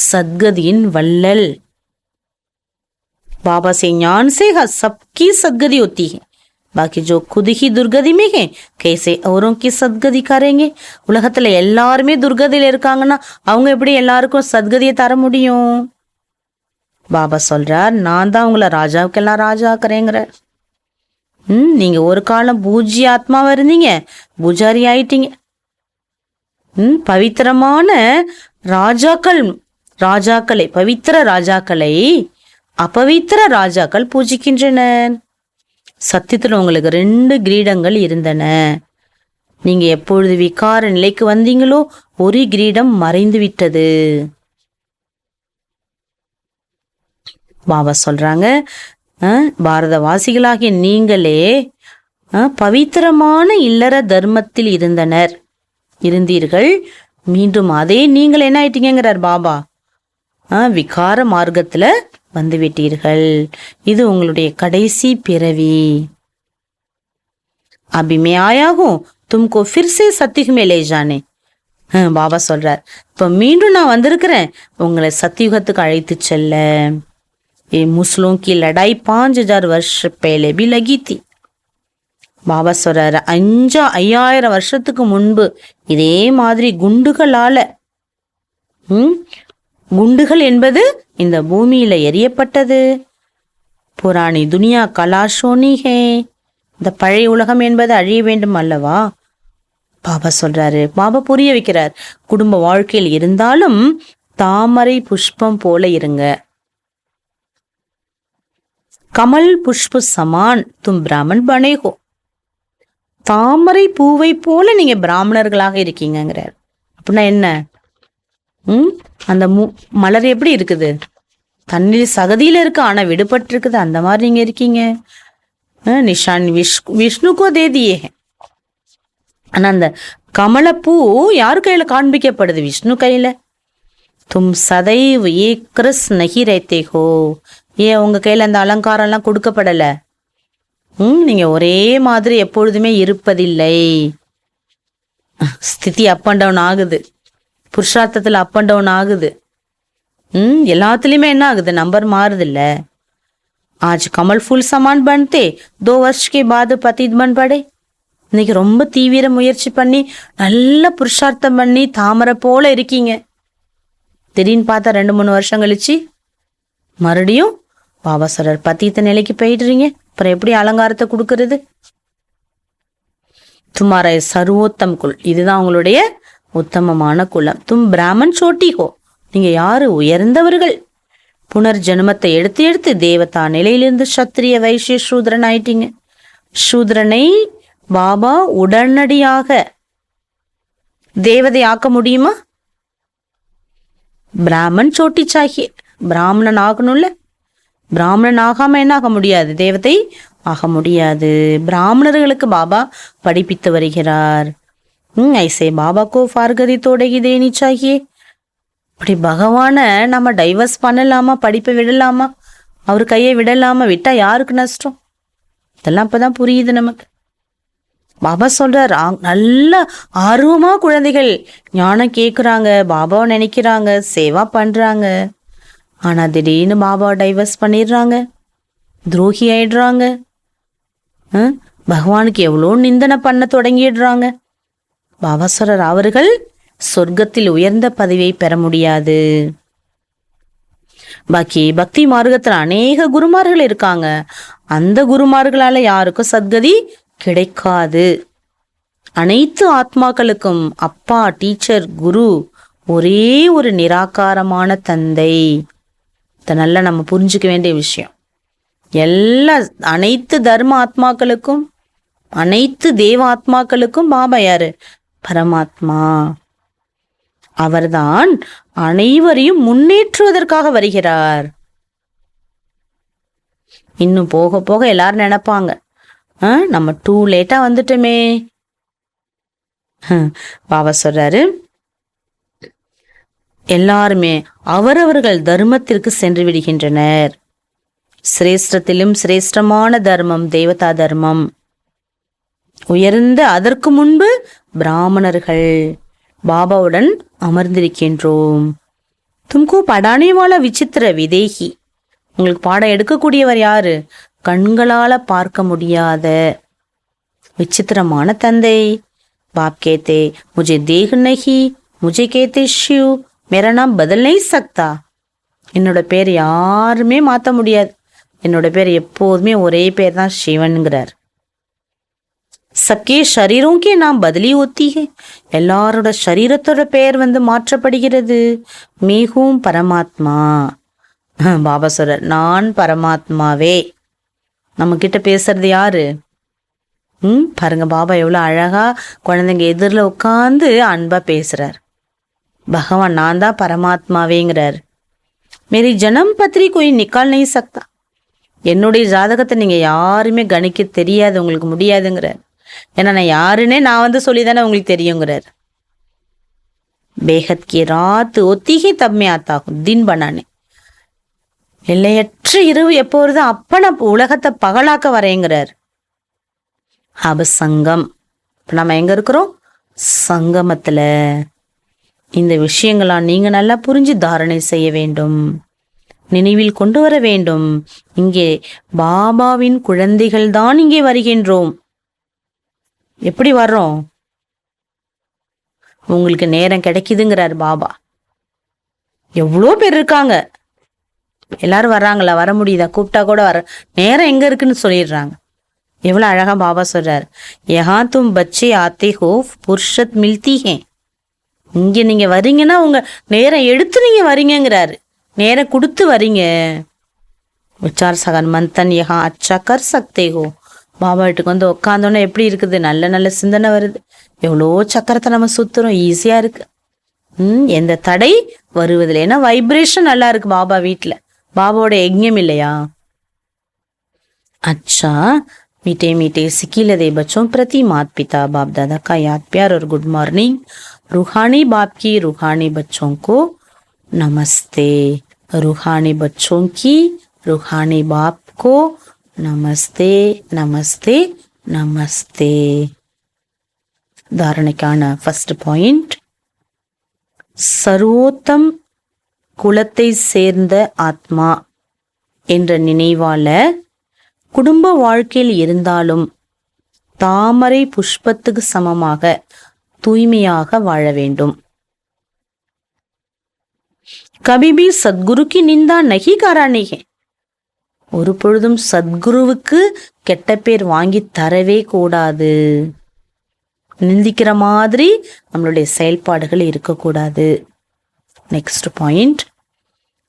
सदगदिயின் वल्लल. बाबा से ज्ञान से सबकी सदगति होती है. बाकी जो खुद ही दुर्गति में है, कैसे औरों की सदगति करेंगे. உலகத்துல எல்லாருமே துர்கதியில இருக்காங்கன்னா அவங்க எப்படி எல்லாருக்கும் சத்கதியை தர முடியும்? பாபா சொல்றார், நான் தான் உங்களை ராஜாவுக்கெல்லாம் ராஜா ஆக்குறேங்கிறார். நீங்க ஒரு காலம் பூஜ்ய ஆத்மாவா இருந்தீங்க, பூஜாரி ஆயிட்டீங்க. பவித்திரமான ராஜாக்களை பவித்திர ராஜாக்களை அபவித்திர ராஜாக்கள் பூஜிக்கின்றனர். சத்தியத்துல உங்களுக்கு 2 கிரீடங்கள் இருந்தன. நீங்க எப்பொழுது விகார நிலைக்கு வந்தீங்களோ ஒரு கிரீடம் மறைந்து விட்டது. பாபா சொல்றாங்க, பாரதவாசிகளாகிய நீங்களே பவித்திரமான இல்லற தர்மத்தில் இருந்தீர்கள். மீண்டும் அதே நீங்கள் என்ன ஆயிட்டீங்கிறார் பாபா, விகார மார்க்கத்துல வந்து விட்டீர்கள். இது உங்களுடைய கடைசி பிறவி. अभी मैं आया हूं तुमको फिर से सत्युग में ले जाने. பாபா சொல்றார், இப்ப மீண்டும் நான் வந்திருக்கிறேன் உங்களை சத்தியுகத்துக்கு அழைத்து செல்ல. मुस्लिम की लड़ाई 5000 वर्ष पहले भी लगी थी. பாபா சொல்றாரு, 5000 வருஷத்துக்கு முன்பு இதே மாதிரி குண்டுகளால, குண்டுகள் என்பது இந்த பூமியில எரியப்பட்டது. புராணி துனியா கலாஷோனி ஹே, இந்த பழைய உலகம் என்பது அழிய வேண்டும் அல்லவா. பாபா சொல்றாரு, பாபா புரிய வைக்கிறார், குடும்ப வாழ்க்கையில் இருந்தாலும் தாமரை புஷ்பம் போல இருங்க. கமல் புஷ்ப சமான் தும் பிராமன் பனேகோ. தாமரை பூவை போல நீங்க பிராமணர்களாக இருக்கீங்கிறார். அப்படின்னா என்ன? அந்த மலர் எப்படி இருக்குது? தண்ணீர் சகதியில இருக்கு, ஆனா விடுபட்டு இருக்குது. அந்த மாதிரி நீங்க இருக்கீங்க. நிஷான் விஷ்ணுக்கோ தேதியே. ஆனா அந்த கமலப்பூ யார் கையில காண்பிக்கப்படுது? விஷ்ணு கையில. தும் சதைவ் ஏக்ரஸ் நகி ரேத்தேகோ. ஏன் உங்க கையில அந்த அலங்காரம் எல்லாம் கொடுக்கப்படல? நீங்க ஒரே மாதிரி எப்பொழுதுமே இருப்பதில்லை. ஸ்திதி அப் அண்ட் டவுன் ஆகுது, புருஷார்த்தத்துல அப் அண்ட் டவுன் ஆகுது. எல்லாத்துலயுமே என்ன ஆகுது? நம்பர் மாறுது இல்ல. आज कमल फूल समान बनते 2 वर्ष के बाद पतित बन पड़े. இன்னைக்கு ரொம்ப தீவிர முயற்சி பண்ணி நல்ல புருஷார்த்தம் பண்ணி தாமரை போல இருக்கீங்க. திடீர்னு பார்த்தா 2-3 வருஷம் கழிச்சு மறுபடியும் பாபா சொல்றார், பத்தித்த நிலைக்கு போயிடுறீங்க. அப்புறம் எப்படி அலங்காரத்தை கொடுக்கறது? துமார சர்வோத்தம் குல், இதுதான் உங்களுடைய உத்தமமான குலம். தும் பிராமன் சோட்டிகோ, நீங்க யாரு? உயர்ந்தவர்கள். புனர்ஜென்மத்தை எடுத்து எடுத்து தேவதா நிலையிலிருந்து சத்திரிய வைசிய சூத்ரன் ஆயிட்டீங்க. சூத்ரனை பாபா உடனடியாக தேவதை ஆக்க முடியுமா? பிராமன் சோட்டி சாகிய, பிராமணன் ஆகணும்ல. பிராமணன் ஆகாம என்ன ஆக முடியாது? தேவதை ஆக முடியாது. பிராமணர்களுக்கு பாபா படிப்பித்து வருகிறார். ஐசே பாபா கோ ஃபார்கதி தோடகி தேனி சாகியே. அப்படி பகவான நம்ம டைவர்ஸ் பண்ணலாமா? படிப்பை விடலாமா? அவர் கையை விடலாமா? விட்டா யாருக்கு நஷ்டம்? இதெல்லாம் இப்பதான் புரியுது நமக்கு. பாபா சொல்றார், நல்ல ஆர்வமா குழந்தைகள் ஞானம் கேட்குறாங்க, பாபாவை நினைக்கிறாங்க, சேவா பண்றாங்க. ஆனா திடீர்னு பாபாவை டைவர்ஸ் பண்ணிடுறாங்க, துரோகி ஆயிடுறாங்க. பகவானுக்கு எவ்வளோ நிந்தனை பண்ண தொடங்கிடுறாங்க. பாபா சொல்றார், அவர்கள் சொர்க்கத்தில் உயர்ந்த பதவியை பெற முடியாது. பாக்கி பக்தி மார்க்கத்துல அநேக குருமார்கள் இருக்காங்க. அந்த குருமார்களால யாருக்கும் சத்கதி கிடைக்காது. அனைத்து ஆத்மாக்களுக்கும் அப்பா, டீச்சர், குரு ஒரே ஒரு நிராகாரமான தந்தை. இதை நல்லா நம்ம புரிஞ்சுக்க வேண்டிய விஷயம். அனைத்து தர்ம ஆத்மாக்களுக்கும், அனைத்து தேவ ஆத்மாக்களுக்கும் பாபா யாரு? பரமாத்மா. அவர்தான் அனைவரையும் முன்னேற்றுவதற்காக வருகிறார். இன்னும் போக போக எல்லாரும் நினைப்பாங்க, நம்ம டூ லேட்டா வந்துட்டோமே. பாபா சொல்றாரு, எல்லாருமே அவரவர்கள் தர்மத்திற்கு சென்று விடுகின்றனர். சிரேஷ்டத்திலும் சிரேஷ்டமான தர்மம் தேவதா தர்மம். உயர்ந்த அதற்கு முன்பு பிராமணர்கள் பாபாவுடன் அமர்ந்திருக்கின்றோம். தும்கோ படானேவால விசித்திர விதேகி, உங்களுக்கு பாடம் எடுக்கக்கூடியவர் யாரு? கண்களால பார்க்க முடியாத விசித்திரமான தந்தை. பாப் கேத்தே முझे देख नहीं, मुझे कहते शिव, मेरा नाम बदल नहीं सकता. என்னோட பேர் யாருமே மாற்ற முடியாது. என்னோட பேர் எப்போதுமே ஒரே பேர் தான், சிவன்கிறார். சப்கே ஷரீரோக்கே நாம் பதலி ஒத்தி ஹே, எல்லாரோட சரீரத்தோட பெயர் மாற்றப்படுகிறது. மேகும் பரமாத்மா. பாபா சொல்றார், நான் பரமாத்மாவே. நம்ம கிட்ட பேசுறது யாரு? பாருங்க பாபா எவ்வளவு அழகா குழந்தைங்க எதிரில் உட்காந்து அன்பா பேசுறார். பகவான் நான் தான் பரமாத்மாவேங்கிறார். மேரி ஜனம் பத்திரி கோய் நிக்கால் நஹீ சக்தா, என்னுடைய ஜாதகத்தை நீங்க யாருமே கணிக்க தெரியாது, உங்களுக்கு முடியாதுங்கிறார். ஏன்னா நான் யாருன்னே நான் சொல்லிதானே உங்களுக்கு தெரியுங்கிறார். பேஹத் கி ராத் ஒத்திகி தப்மே ஆத்தாகும் தின் பனானே, எல்லையற்ற இரவு எப்போது அப்ப நான் உலகத்தை பகலாக்க வரேங்கிறார். அப சங்கம், நம்ம எங்க இருக்கிறோம்? சங்கமத்துல. இந்த விஷயங்களா நீங்க நல்லா புரிஞ்சு தாரணை செய்ய வேண்டும், நினைவில் கொண்டு வர வேண்டும். இங்கே பாபாவின் குழந்தைகள் தான் இங்கே வருகின்றோம். எப்படி வர்றோம்? உங்களுக்கு நேரம் கிடைக்குதுங்கிறார் பாபா. எவ்வளோ பேர் இருக்காங்க, எல்லாரும் வர்றாங்களா? வர முடியுதா? கூப்பிட்டா கூட வர நேரம் எங்க இருக்குன்னு சொல்லிடுறாங்க. எவ்வளவு அழகா பாபா சொல்றார், யஹா தும் பச்சே ஆத்தே ஹோ புர்ஷத் மில்தி ஹே. இங்க நீங்க வரீங்கன்னா உங்க நேரம் எடுத்து நீங்க வரீங்கிறாரு, நேரம் கொடுத்து வரீங்க. விசார் சகன் மந்தன் யஹா அச்சா கர் சக்தே ஹோ. பாபா வீட்டுக்கு வந்து உட்காந்தோன்னே எப்படி இருக்குது, நல்ல நல்ல சிந்தனை வருது. எவ்வளோ சக்கரத்தை நம்ம சுத்துறோம், ஈஸியா இருக்கு. எந்த தடை வருவதில்லை. ஏன்னா வைப்ரேஷன் நல்லா இருக்கு பாபா வீட்டுல. பாபாவோட யஜ்ஞம் இல்லையா? अच्छा मीठे मीठे सिकीलदे बच्चों प्रति माता पिता बाप दादा का याद प्यार और गुड मॉर्निंग. रूहानी बाप की रूहानी बच्चों को नमस्ते. रूहानी बच्चों की रूहानी बाप को नमस्ते नमस्ते नमस्ते. धारणைக்கான ஃபர்ஸ்ட் பாயிண்ட், சர்வோத்தம் குலத்தை சேர்ந்த ஆத்மா என்ற நினைவால குடும்ப வாழ்க்கையில் இருந்தாலும் தாமரை புஷ்பத்துக்கு சமமாக தூய்மையாக வாழ வேண்டும். கபிபி சத்குருக்கு நிந்தா நகி காரானே. ஒரு பொழுதும் சத்குருவுக்கு கெட்ட பேர் வாங்கி தரவே கூடாது. நிந்திக்கிற மாதிரி நம்மளுடைய செயல்பாடுகள் இருக்கக்கூடாது. नेक्स्ट पॉइंट,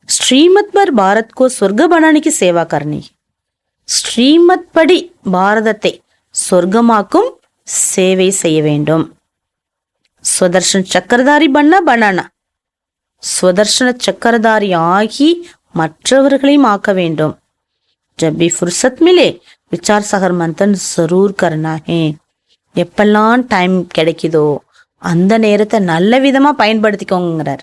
श्रीमत पर भारत को स्वर्ग बनाने की सेवा करनी. ஸ்ரீமத் படி பாரதத்தை சொர்க்கமாக்கும் சேவை செய்ய வேண்டும். ஸ்வதர்ஷன் சக்கரதாரி பண்ணானா, ஸ்வதர்ஷன சக்கரதாரி ஆகி மற்றவர்களையும் ஆக்க வேண்டும். जब भी फुर्सत मिले विचार सागर मंथन जरूर करना है. எப்பெல்லாம் டைம் கிடைக்குதோ அந்த நேரத்தை நல்ல விதமா பயன்படுத்திக்கோங்கிறார்.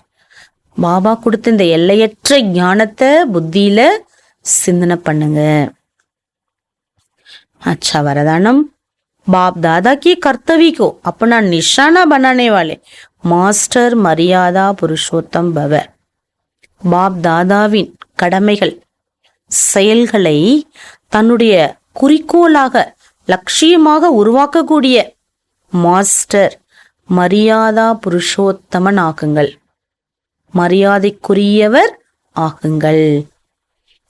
பாபா கொடுத்த இந்த எல்லையற்ற ஞானத்தை புத்தியில சிந்தனை பண்ணுங்க. अच्छा वरदानम, बाप दादा की कर्तव्य को अपना निशाना बनाने वाले மாஸ்டர் மரியாதா புருஷோத்தம் பவ. பாப் தாதாவின் கடமைகள் செயல்களை தன்னுடைய குறிக்கோளாக லட்சியமாக உருவாக்கக்கூடிய மாஸ்டர் மரியாதா புருஷோத்தமன் ஆகுங்கள், மரியாதைக்குரியவர் ஆகுங்கள்.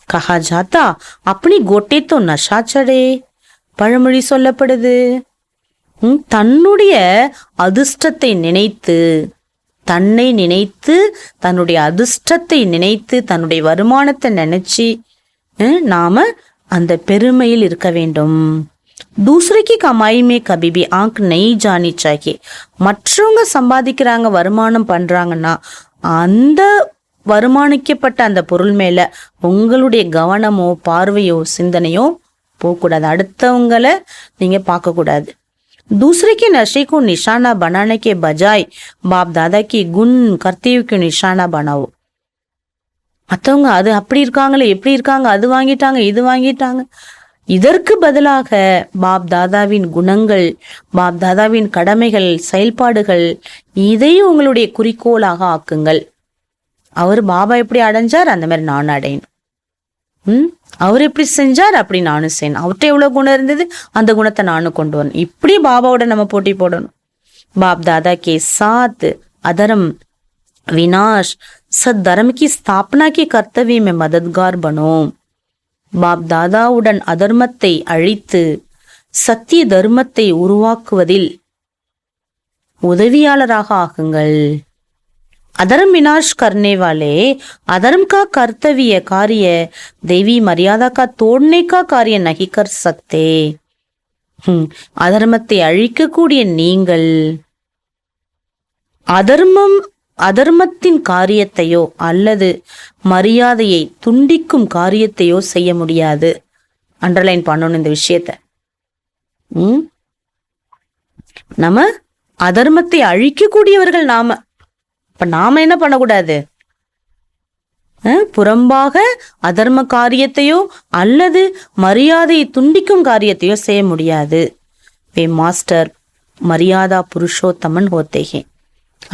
கஹா ஜாத்தா அப்படி கோட்டே தோ நஷா சடே. பழமொழி சொல்லப்படுது. தன்னுடைய அதிர்ஷ்டத்தை நினைத்து, தன்னை நினைத்து, தன்னுடைய அதிர்ஷ்டத்தை நினைத்து, தன்னுடைய வருமானத்தை நினைச்சு நாம அந்த பெருமையில் இருக்க வேண்டும். தூசரைக்கு கமாயிமே கபிபி ஆங்க் நெய் ஜானி சாக்கி. மற்றவங்க சம்பாதிக்கிறாங்க, வருமானம் பண்றாங்கன்னா அந்த வருமானிக்கப்பட்ட அந்த பொருள் மேல உங்களுடைய கவனமோ பார்வையோ சிந்தனையோ போகக்கூடாது. அடுத்தவங்களை நீங்க பார்க்க கூடாது. दूसरे के नशे को निशाना बनाने के बजाय बाप दादा की गुण कर्तव्य को निशाना बनाओ. மற்றவங்க அது அப்படி இருக்காங்களே, எப்படி இருக்காங்க, அது வாங்கிட்டாங்க, இது வாங்கிட்டாங்க, இதற்கு பதிலாக பாப் தாதாவின் குணங்கள், பாப் தாதாவின் கடமைகள், செயல்பாடுகள், இதை உங்களுடைய குறிக்கோளாக ஆக்குங்கள். அவர் பாபா எப்படி அடைஞ்சார் அந்த மாதிரி நானும் அடையணும். அவர் எப்படி செஞ்சார் அப்படி நானும் செய்யணும். அவர்கிட்ட எவ்வளவு குணம் இருந்தது அந்த குணத்தை நானும் கொண்டு வரணும். இப்படி பாபாவோட நம்ம போட்டி போடணும். பாப் தாதா கே சாத் அதரம் வினாஷ் சத் தர்ம की स्थापना के कर्तव्य में मददगार बनो. பாப் தாதாவுடன் அதர்மத்தை அழித்து சத்திய தர்மத்தை உருவாக்குவதில் உதவியாளராக ஆகுங்கள். अधर्म विनाश करने वाले अधर्म का कर्तव्य कार्य देवी मर्यादा का तोड़ने का कार्य नहीं कर सकते. அதர்மத்தை அழிக்கக்கூடிய நீங்கள் அதர்மத்தின் காரியத்தையோ அல்லது மரியாதையை துண்டிக்கும் காரியத்தையோ செய்ய முடியாது. அண்டர்லைன் பண்ணணும் இந்த விஷயத்த. நம்ம அதர்மத்தை அழிக்கக்கூடியவர்கள் நாம. இப்ப நாம என்ன பண்ணக்கூடாது, புறம்பாக அதர்ம காரியத்தையோ அல்லது மரியாதையை துண்டிக்கும் காரியத்தையோ செய்ய முடியாது. வே மாஸ்டர் மரியாதா புருஷோத்தமன் ஹோத்தேகே.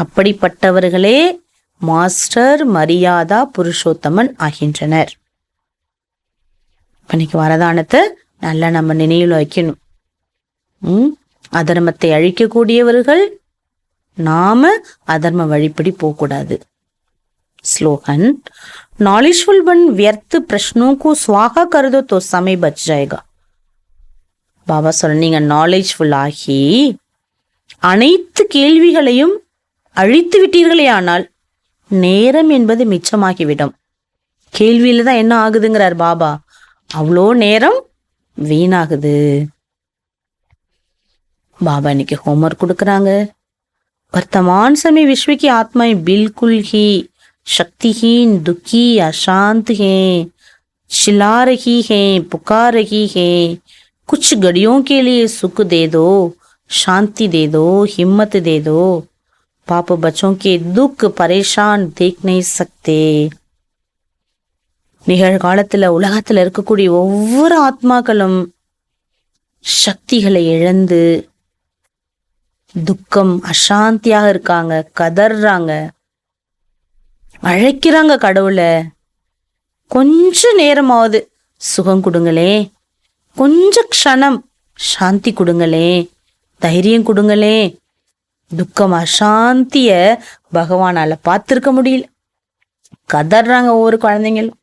அப்படிப்பட்டவர்களே மாஸ்டர் மரியாதா புருஷோத்தமன் ஆகின்றனர். இன்னைக்கு வரதானத்தை நல்லா நம்ம நினைவில் வைக்கணும். அதர்மத்தை அழிக்கக்கூடியவர்கள் நாம அதர்ம வழிப்படி போகக்கூடாது. स्लोगन, नॉलेजफुल वन व्यर्थ प्रश्नों को स्वाहा कर दो तो समय बच जाएगा. பாபா சொல்ல, நீங்க நாலேஜ்ஃபுல் ஆகி அனைத்து கேள்விகளையும் அழித்து விட்டீர்களே ஆனால் நேரம் என்பது மிச்சமாகிவிடும். கேள்வியில தான் என்ன ஆகுதுங்கிறார் பாபா, அவ்வளோ நேரம் வீணாகுது. बाबा இன்னைக்கு होमवर्क கொடுக்கறாங்க. वर्तमान समय विश्व की आत्माएं बिल्कुल ही शक्तिहीन, दुखी, अशांत हैं, चिल्ला रही हैं, पुकार रही हैं. कुछ घड़ियों के लिए सुख दे दो, शांति दे दो, हिम्मत दे दो. पाप बच्चों के दुख परेशान देख नहीं सकते. நிகழ்காலத்துல உலகத்துல இருக்கக்கூடிய ஒவ்வொரு ஆத்மாக்களும் சக்திகளை இழந்து துக்கம், அசாந்தியாக இருக்காங்க, கதறாங்க, அழைக்கிறாங்க கடவுளை. கொஞ்ச நேரமாவது சுகம் கொடுங்களே, கொஞ்ச க்ஷணம் சாந்தி கொடுங்களே, தைரியம் கொடுங்களே. துக்கம், அசாந்திய பகவானால பார்த்திருக்க முடியல, கதறாங்க ஒவ்வொரு குழந்தைங்களும்.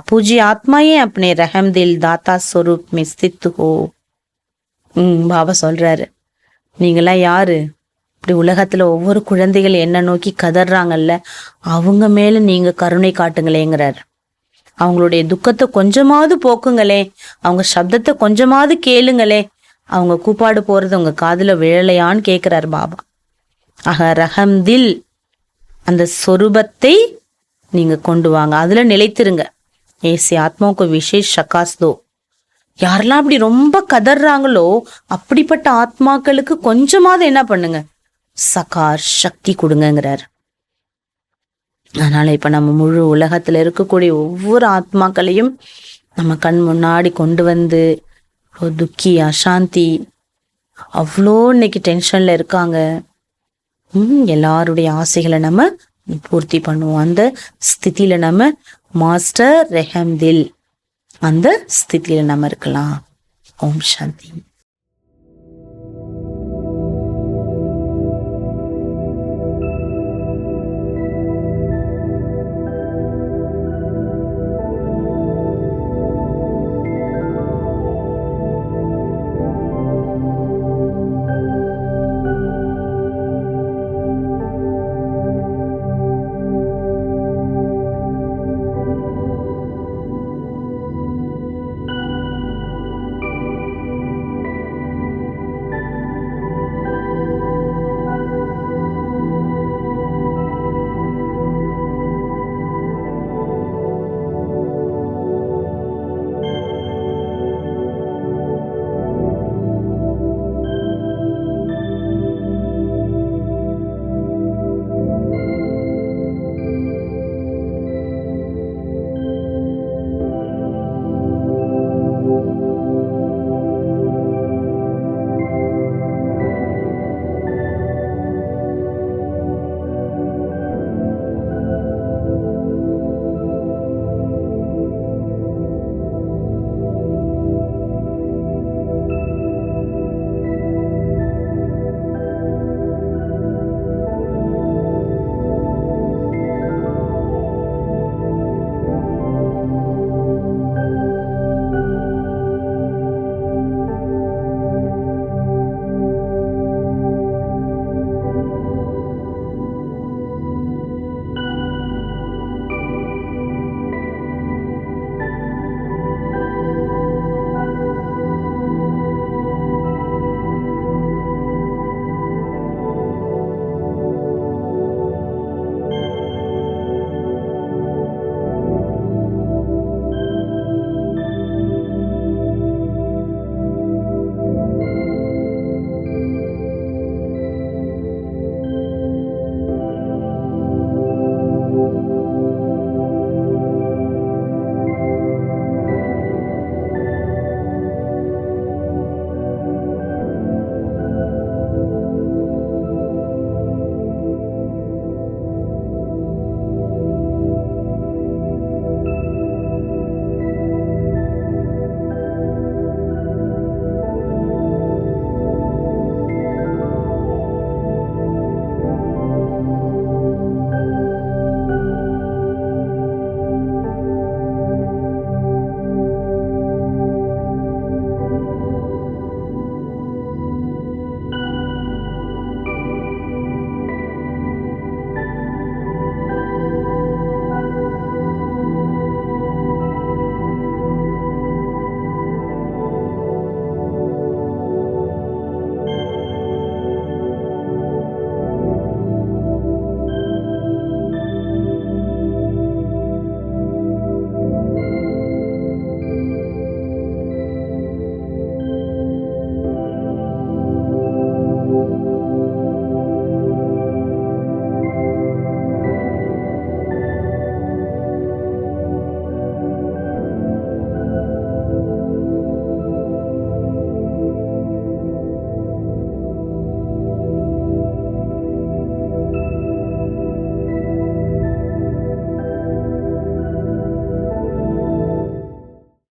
पूज्य आत्माएं अपने रहम दिल दाता स्वरूप में स्थित हो. பாபா சொல்றாரு, நீங்களாம் யாரு? இப்படி உலகத்துல ஒவ்வொரு குழந்தைகள் என்ன நோக்கி கதறாங்கல்ல, அவங்க மேல நீங்க கருணை காட்டுங்களேங்கிறார். அவங்களுடைய துக்கத்தை கொஞ்சமாவது போக்குங்களே, அவங்க சப்தத்தை கொஞ்சமாவது கேளுங்களே. அவங்க கூப்பாடு போறது உங்க காதுல விழலையான்னு கேட்கிறார் பாபா. ஆக ரஹம் தில் அந்த சொரூபத்தை நீங்க கொண்டு வாங்க, அதுல நிலைத்திருங்க. ஏசி ஆத்மாவுக்கு விசேஷ சகாஸ் தோ. யாரெல்லாம் அப்படி ரொம்ப கதறாங்களோ அப்படிப்பட்ட ஆத்மாக்களுக்கு கொஞ்சமாவது என்ன பண்ணுங்க, சகார் சக்தி கொடுங்கிறார். அதனால இப்ப நம்ம முழு உலகத்துல இருக்கக்கூடிய ஒவ்வொரு ஆத்மாக்களையும் நம்ம கண் முன்னாடி கொண்டு வந்து, துக்கி, அசாந்தி, அவ்வளோ இன்னைக்கு டென்ஷன்ல இருக்காங்க, எல்லாருடைய ஆசைகளை நம்ம பூர்த்தி பண்ணுவோம். அந்த ஸ்திதியில நம்ம மாஸ்டர் ரெஹம் தில் அந்த ஸ்திதியில நம்ம இருக்கலாம். ஓம் சாந்தி.